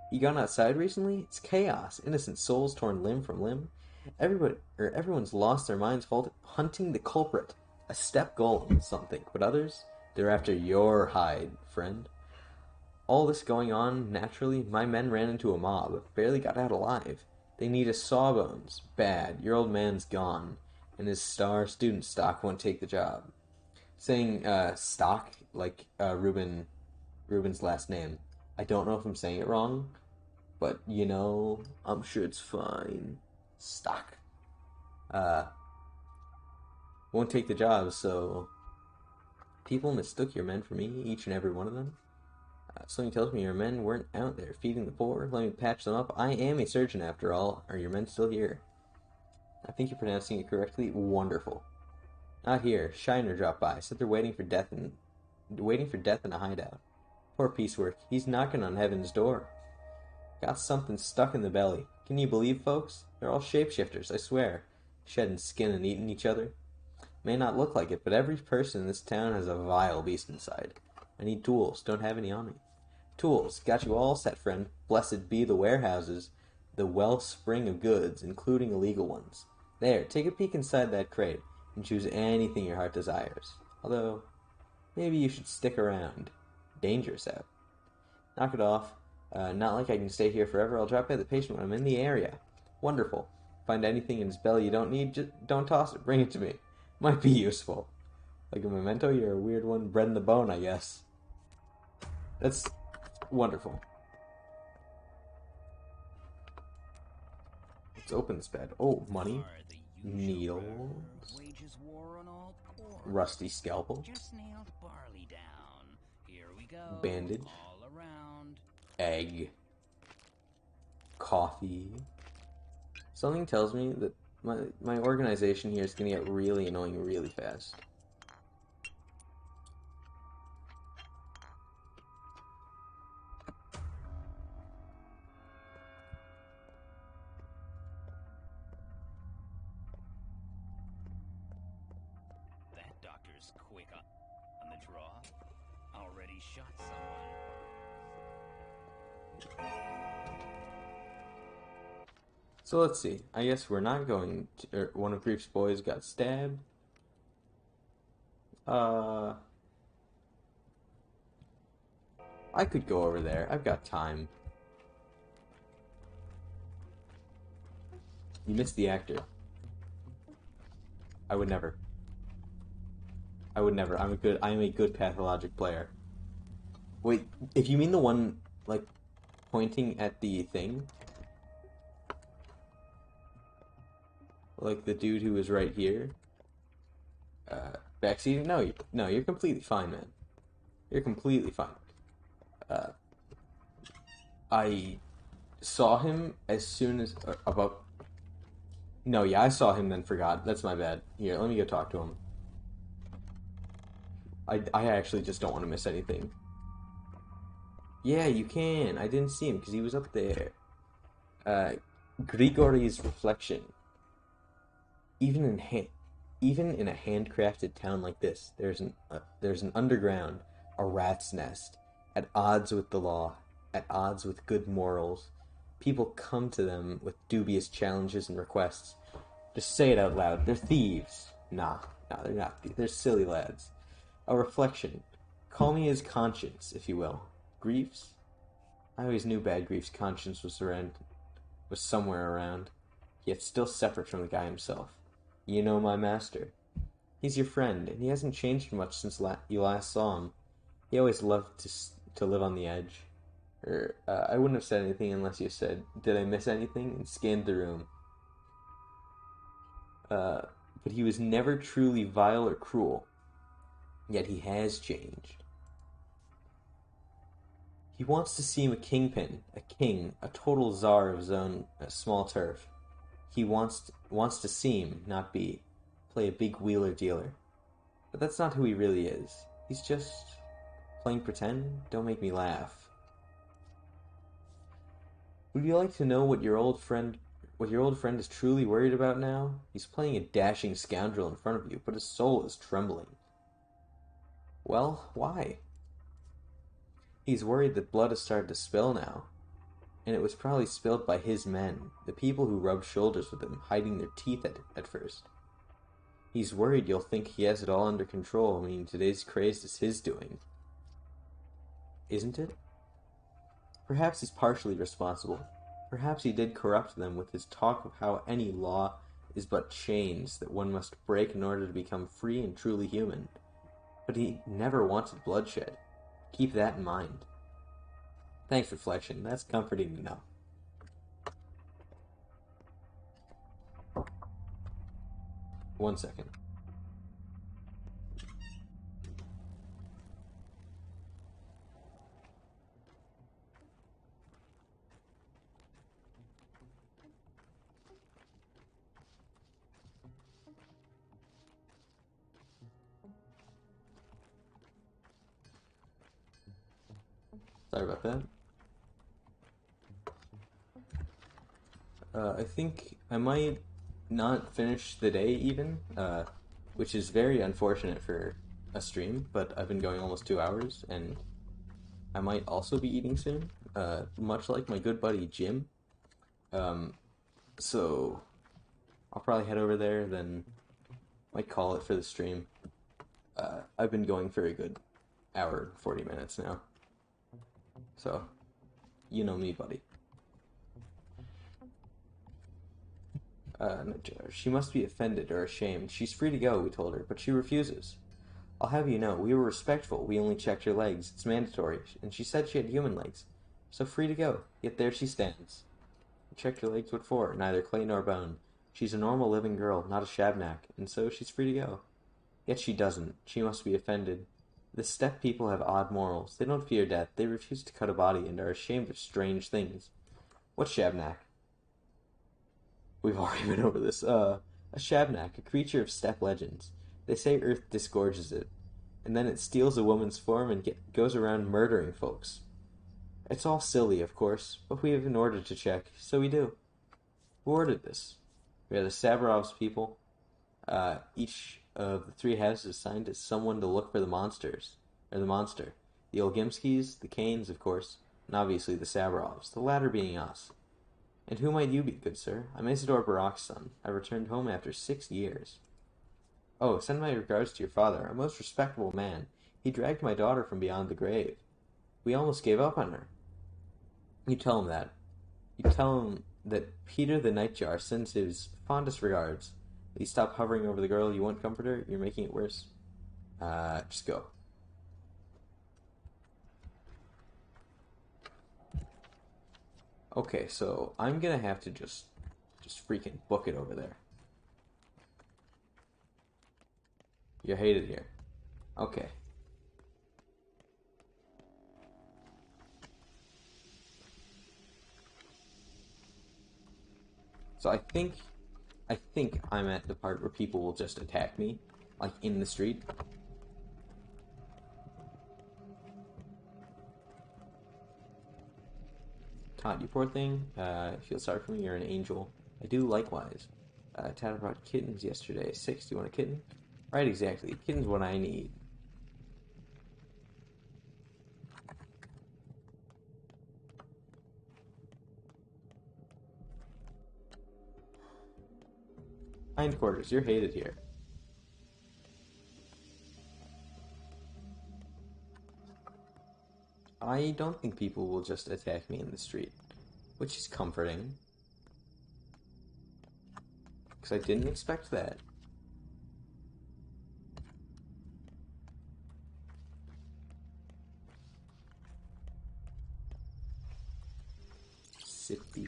You gone outside recently? It's chaos. Innocent souls torn limb from limb. Everyone's lost their minds hunting the culprit. A step golem, some think, but others, they're after your hide, friend. All this going on, naturally, my men ran into a mob, barely got out alive. They need a sawbones. Bad. Your old man's gone, and his star student Stock won't take the job. Saying Stock, like Ruben's last name. I don't know if I'm saying it wrong, but you know, I'm sure it's fine. Stock. Won't take the job, so people mistook your men for me, each and every one of them. Something tells me your men weren't out there feeding the poor. Let me patch them up. I am a surgeon after all. Are your men still here? I think you're pronouncing it correctly. Wonderful. Not here. Shiner dropped by. Said they're waiting for death in a hideout. Poor piecework. He's knocking on heaven's door. Got something stuck in the belly. Can you believe, folks? They're all shapeshifters, I swear. Shedding skin and eating each other. May not look like it, but every person in this town has a vile beast inside. I need tools. Don't have any on me. Tools. Got you all set, friend. Blessed be the warehouses, the wellspring of goods, including illegal ones. There, take a peek inside that crate, and choose anything your heart desires. Although, maybe you should stick around. Dangerous out. Knock it off. Not like I can stay here forever. I'll drop by the patient when I'm in the area. Wonderful. Find anything in his belly you don't need, just don't toss it. Bring it to me. Might be useful. Like a memento, you're a weird one. Bred in the bone, I guess. That's wonderful. Let's open this bed. Oh, money. Needles. Wages war on all rusty scalpel, Just nailed barley down. Here we go. bandage, All around. egg, coffee. Something tells me that my organization here is going to get really annoying really fast. That doctor's quick on the draw. Already shot someone. So let's see. I guess we're not going to... one of Grief's boys got stabbed. I could go over there. I've got time. You missed the actor. I would never. I would never. I am a good pathologic player. Wait, if you mean the one, like, pointing at the thing? Like the dude who was right here? Backseating? No, you're completely fine, man. You're completely fine. I saw him as soon as... about... No, yeah, I saw him then forgot. That's my bad. Here, let me go talk to him. I actually just don't want to miss anything. Yeah, you can. I didn't see him because he was up there. Grigori's reflection. Even in a handcrafted town like this, there's an underground, a rat's nest, at odds with the law, at odds with good morals. People come to them with dubious challenges and requests. Just say it out loud. They're thieves. Nah, they're not thieves. They're silly lads. A reflection. Call me his conscience, if you will. Grief's? I always knew Bad Grief's conscience was somewhere around, yet still separate from the guy himself. You know my master. He's your friend, and he hasn't changed much since you last saw him. He always loved to live on the edge. I wouldn't have said anything unless you said, "Did I miss anything?" and scanned the room. But he was never truly vile or cruel. Yet he has changed. He wants to seem a kingpin, a king, a total czar of his own small turf. He wants to seem, not be, play a big wheeler dealer. But that's not who he really is. He's just playing pretend. Don't make me laugh. Would you like to know what your old friend is truly worried about now? He's playing a dashing scoundrel in front of you, but his soul is trembling. Well, why? He's worried that blood has started to spill now. And it was probably spilled by his men, the people who rubbed shoulders with him, hiding their teeth at first. He's worried you'll think he has it all under control, meaning today's craze is his doing. Isn't it? Perhaps he's partially responsible. Perhaps he did corrupt them with his talk of how any law is but chains that one must break in order to become free and truly human. But he never wanted bloodshed. Keep that in mind. Thanks, Reflection. That's comforting to know. One second. Sorry about that. I think I might not finish the day even, which is very unfortunate for a stream, but I've been going almost 2 hours, and I might also be eating soon, much like my good buddy Jim. So I'll probably head over there, then might call it for the stream. I've been going for a good hour and 40 minutes now. So, you know me, buddy. No, she must be offended or ashamed. She's free to go, we told her, but she refuses. I'll have you know, we were respectful. We only checked her legs. It's mandatory. And she said she had human legs. So free to go. Yet there she stands. We checked her legs, what for? Neither clay nor bone. She's a normal living girl, not a shabnak, and so she's free to go. Yet she doesn't. She must be offended. The steppe people have odd morals. They don't fear death. They refuse to cut a body and are ashamed of strange things. What's Shabnak? We've already been over this. A Shabnak, a creature of steppe legends. They say Earth disgorges it, and then it steals a woman's form and goes around murdering folks. It's all silly, of course, but we have an order to check, so we do. Who ordered this? We are the Sabarov's people. Each of the three houses assigned to someone to look for the monsters, or the monster. The Olgimskis, the Kanes, of course, and obviously the Sabarovs, the latter being us. And who might you be, good sir? I'm Isidore Barak's son. I returned home after 6 years. Oh, send my regards to your father, a most respectable man. He dragged my daughter from beyond the grave. We almost gave up on her. You tell him that. You tell him that Peter the Nightjar sends his fondest regards. Please stop hovering over the girl. You won't comfort her. You're making it worse. Just go. Okay, so I'm gonna have to just freaking book it over there. You're hated here. Okay. So I think I'm at the part where people will just attack me, like in the street. Todd, you poor thing. Feel sorry for me. You're an angel. I do likewise. Tad brought kittens yesterday. 6. Do you want a kitten? Right, exactly. Kitten's what I need. Hindquarters, you're hated here. I don't think people will just attack me in the street, which is comforting. Because I didn't expect that. City.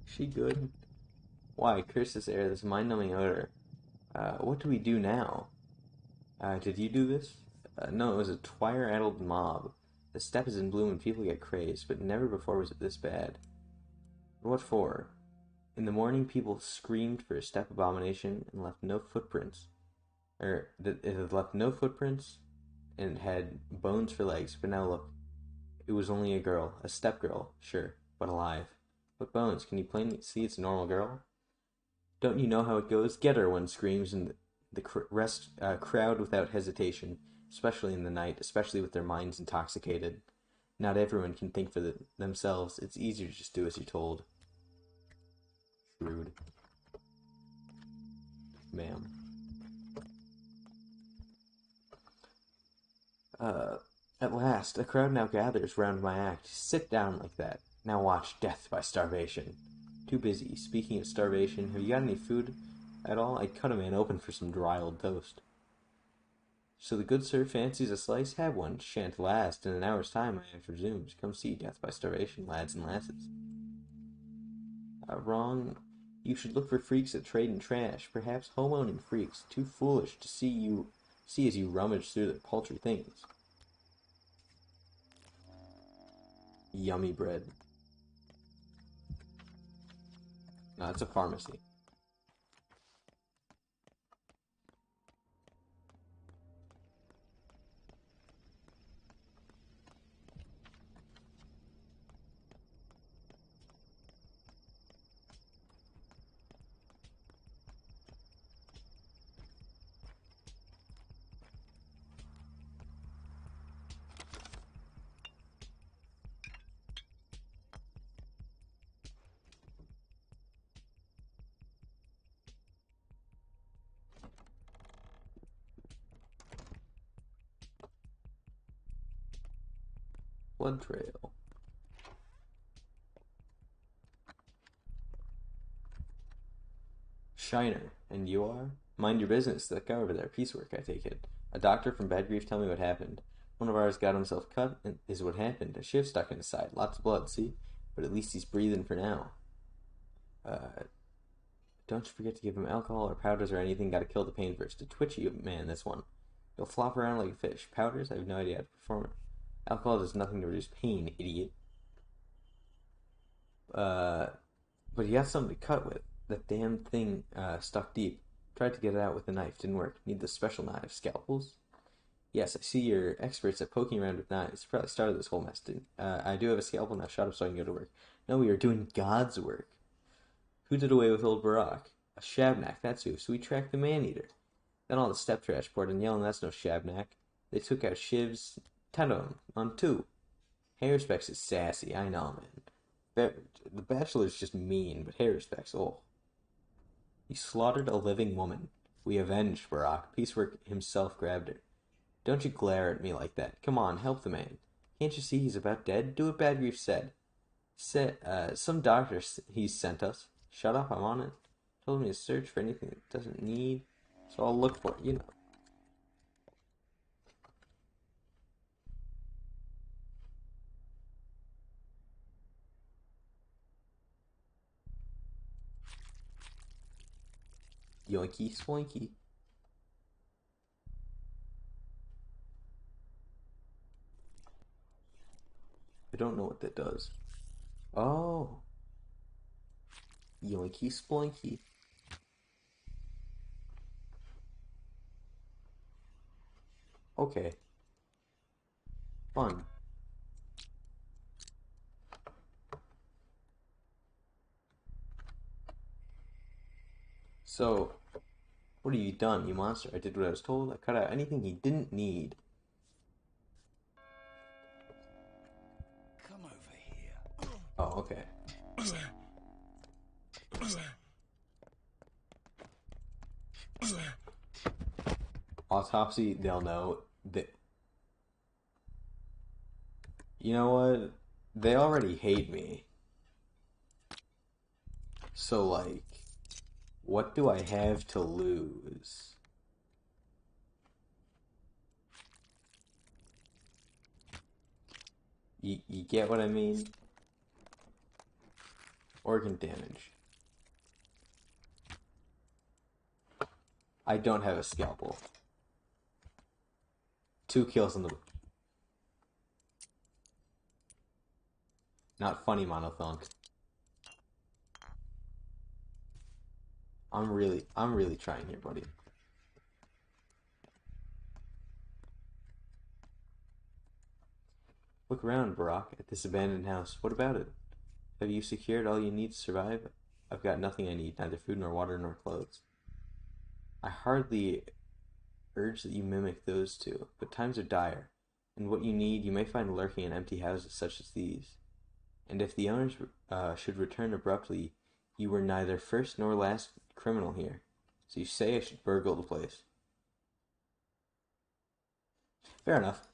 She good? Why, curse this air, this mind-numbing odor. What do we do now? Did you do this? No, it was a twire-addled mob. The steppe is in bloom and people get crazed, but never before was it this bad. What for? In the morning, people screamed for a steppe abomination and left no footprints. It had left no footprints and had bones for legs, but now look. It was only a girl, a steppe girl, sure, but alive. What bones? Can you plainly see it's a normal girl? Don't you know how it goes? Get her, one screams, and the crowd without hesitation, especially in the night, especially with their minds intoxicated. Not everyone can think for themselves. It's easier to just do as you're told. Shrewd. Ma'am. At last, a crowd now gathers round my act. Sit down like that. Now watch death by starvation. Too busy. Speaking of starvation, have you got any food at all? I'd cut a man open for some dry old toast. So the good sir fancies a slice? Have one. Shan't last. In an hour's time, I have resumed. Come see death by starvation, lads and lasses. Wrong. You should look for freaks that trade in trash. Perhaps home-owning freaks, too foolish to see as you rummage through their paltry things. Yummy bread. No, it's a pharmacy. Blood trail. Shiner, and you are? Mind your business. That guy over there. Piecework, I take it. A doctor from Bad Grief, tell me what happened. One of ours got himself cut, and is what happened. A shiv stuck in his side. Lots of blood, see? But at least he's breathing for now. Don't you forget to give him alcohol or powders or anything. Gotta kill the pain first. A twitchy man, this one. He'll flop around like a fish. Powders? I have no idea how to perform it. Alcohol does nothing to reduce pain, idiot. But he got something to cut with. That damn thing stuck deep. Tried to get it out with a knife. Didn't work. Need the special knife. Scalpels? Yes, I see you're experts at poking around with knives. Probably started this whole mess, didn't I do have a scalpel now. Shut up so I can go to work. No, we are doing God's work. Who did away with old Barak? A Shabnak, that's who. So we tracked the man-eater. Then all the step trash poured in yelling, that's no Shabnak. They took out shivs, 10 of them, on 2. Harrispex is sassy, I know, man. The Bachelor's just mean, but Harrispex, oh. He slaughtered a living woman. We avenged Barak. Piecework himself grabbed her. Don't you glare at me like that. Come on, help the man. Can't you see he's about dead? Do what Bad Grief said. Some doctor he's sent us. Shut up, I'm on it. Told me to search for anything it doesn't need. So I'll look for it, you know. Yoinky spoinky. I don't know what that does. Oh. Yoinky sploinky. Okay. Fun. So, what have you done, you monster? I did what I was told. I cut out anything he didn't need. Come over here. Oh, okay. Autopsy, they'll know that. You know what? They already hate me. So, like, what do I have to lose? You get what I mean? Organ damage. I don't have a scalpel. 2 kills on the... Not funny, Monothunk. I'm really trying here, buddy. Look around, Barak, at this abandoned house. What about it? Have you secured all you need to survive? I've got nothing I need, neither food nor water nor clothes. I hardly urge that you mimic those two, but times are dire, and what you need you may find lurking in empty houses such as these. And if the owners should return abruptly, you were neither first nor last criminal here. So you say I should burgle the place. Fair enough.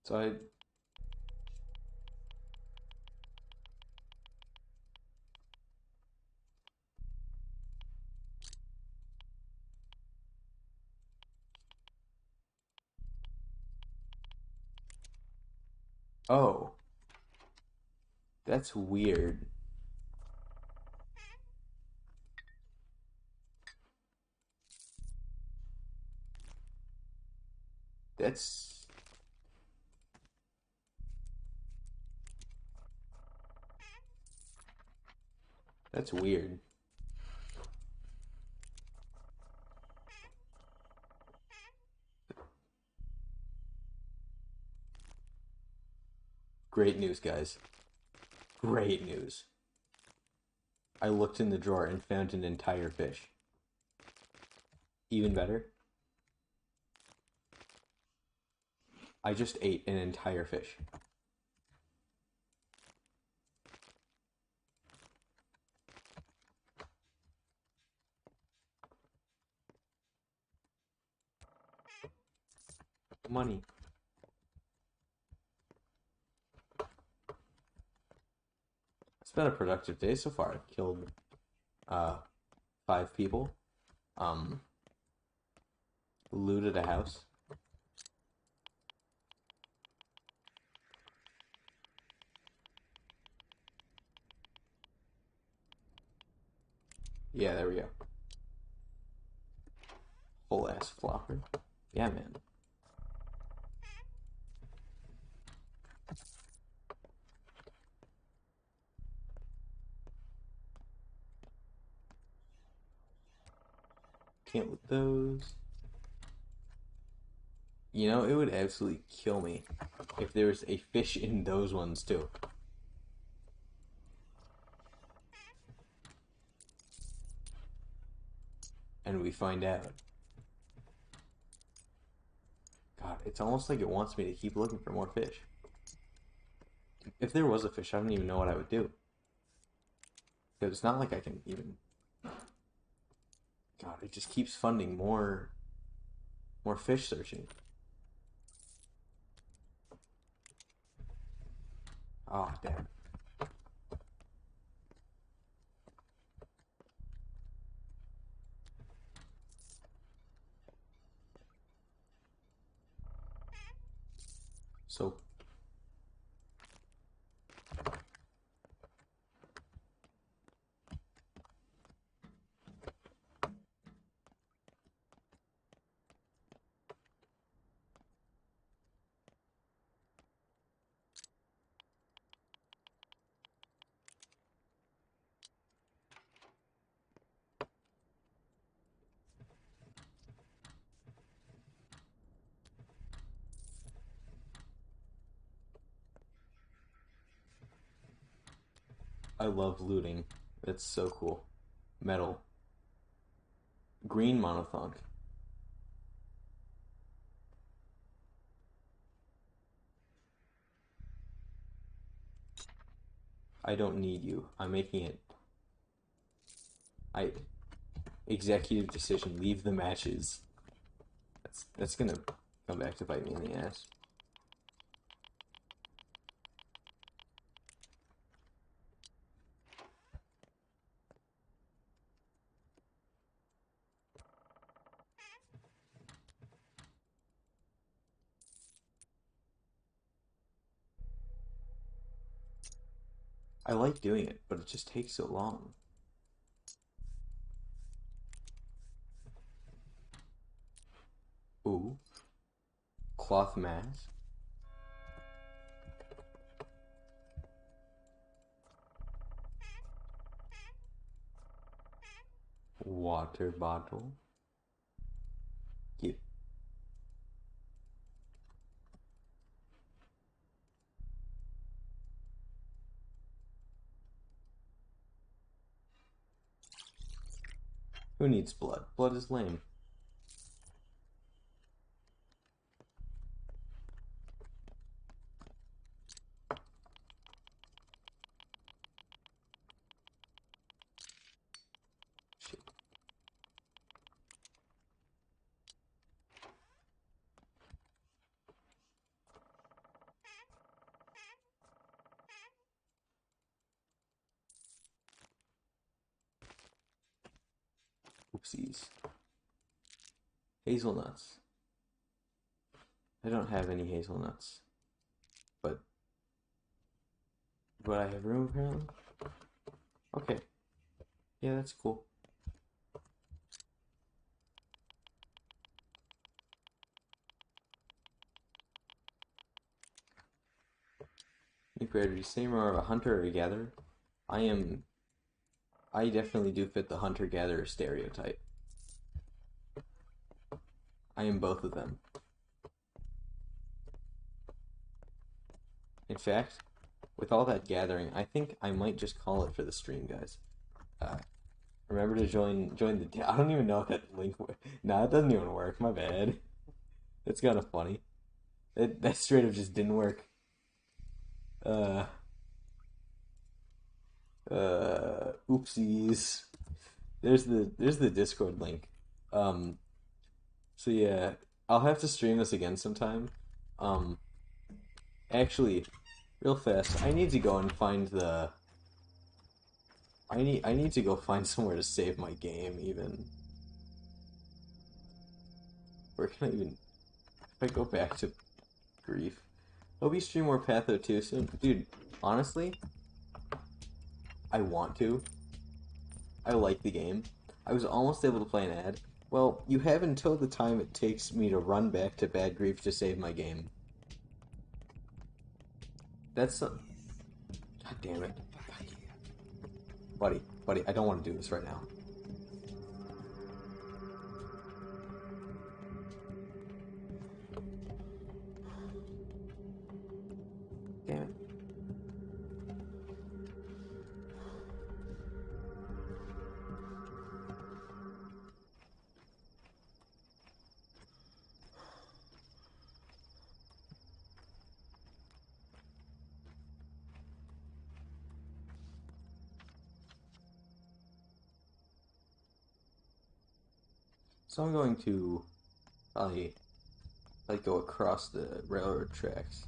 So I... Oh. That's weird. That's... That's weird. Great news, guys. Great news. I looked in the drawer and found an entire fish. Even better, I just ate an entire fish. money. It's been a productive day so far. I've killed 5 people. Looted a house. Yeah, there we go. Whole ass flopper. Yeah, man. Can't with those. You know, it would absolutely kill me if there was a fish in those ones too. And we find out. God, it's almost like it wants me to keep looking for more fish. If there was a fish, I don't even know what I would do. Because it's not like I can even... God, it just keeps funding more fish searching. Oh, damn. So... I love looting. It's so cool. Metal. Green monothunk. I don't need you. I'm making it. Executive decision. Leave the matches. That's gonna come back to bite me in the ass. I like doing it, but it just takes so long. Ooh. Cloth mask. Water bottle. Yep. Who needs blood? Blood is lame. Shit. Oopsies. Hazelnuts. I don't have any hazelnuts. But I have room apparently? Okay. Yeah, that's cool. Nuclear, say more of a hunter or a gatherer? I definitely do fit the hunter-gatherer stereotype. I am both of them. In fact, with all that gathering, I think I might just call it for the stream, guys. Remember to join the... I don't even know if that link... Nah, it doesn't even work. My bad. It's kind of funny. That straight up just didn't work. Oopsies. There's the Discord link. So yeah, I'll have to stream this again sometime. Um, actually, real fast, I need to go and find the... I need to go find somewhere to save my game, even. Where can I even... If I go back to Grief... Hope you stream more Patho 2 soon. Dude, honestly, I want to. I like the game. I was almost able to play an ad. Well, you have until the time it takes me to run back to Bad Grief to save my game. That's... God damn it. Buddy, I don't want to do this right now. Damn it. So I'm going to probably go across the railroad tracks.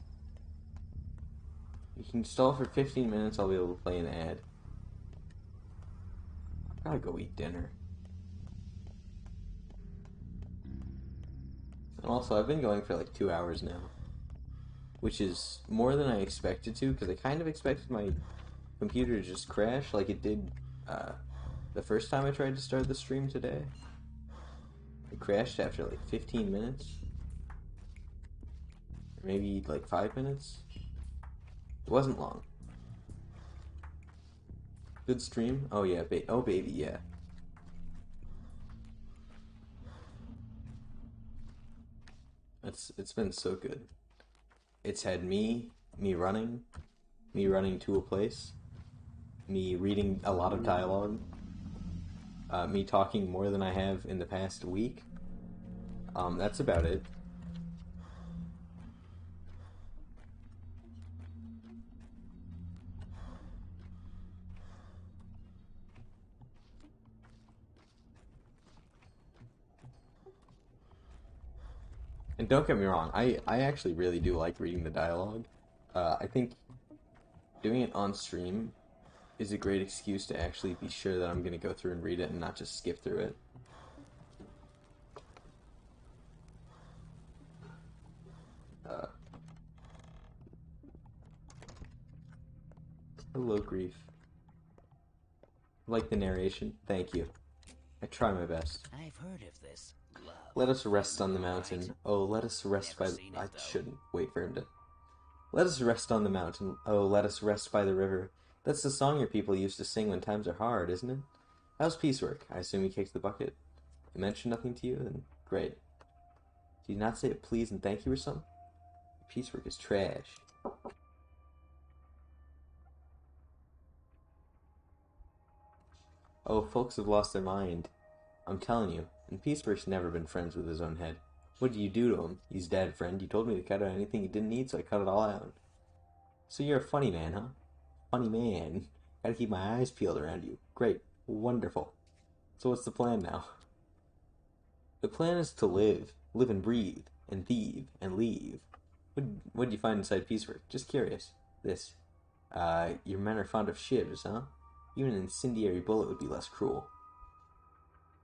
You can stall for 15 minutes, I'll be able to play an ad. I gotta go eat dinner. And also, I've been going for like 2 hours now. Which is more than I expected to, because I kind of expected my computer to just crash like it did the first time I tried to start the stream today. It crashed after like 15 minutes. Or maybe like 5 minutes. It wasn't long. Good stream? Oh yeah, oh baby, yeah. It's been so good. It's had me running to a place, me reading a lot of dialogue, me talking more than I have in the past week. That's about it. And don't get me wrong, I actually really do like reading the dialogue. I think doing it on stream is a great excuse to actually be sure that I'm going to go through and read it and not just skip through it. Hello, Grief. Like the narration? Thank you. I try my best. I've heard of this. Love. Let us rest on the mountain. Oh, let us rest by the... I shouldn't wait for him to... Let us rest on the mountain. Oh, let us rest by the river. That's the song your people used to sing when times are hard, isn't it? How's piecework? I assume you kicked the bucket. I mentioned nothing to you? Then great. Did you not say a please and thank you or something? Piecework is trash. Oh, folks have lost their mind. I'm telling you, and Piecework's never been friends with his own head. What did you do to him? He's dead, friend. You told me to cut out anything he didn't need, so I cut it all out. So you're a funny man, huh? Funny man. Gotta keep my eyes peeled around you. Great. Wonderful. So what's the plan now? The plan is to live. Live and breathe. And thieve. And leave. What'd you find inside Piecework? Just curious. This. Your men are fond of shivs, huh? Even an incendiary bullet would be less cruel.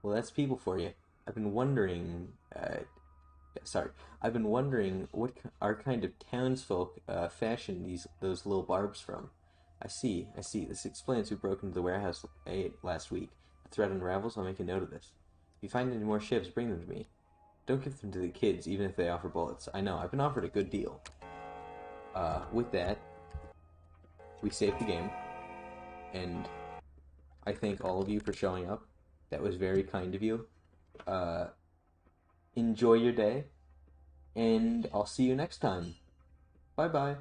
Well, that's people for you. I've been wondering... I've been wondering what our kind of townsfolk fashion those little barbs from. I see. This explains who broke into the warehouse last week. The threat unravels, I'll make a note of this. If you find any more shivs, bring them to me. Don't give them to the kids, even if they offer bullets. I know, I've been offered a good deal. With that, we saved the game. And I thank all of you for showing up. That was very kind of you. Enjoy your day. And I'll see you next time. Bye-bye.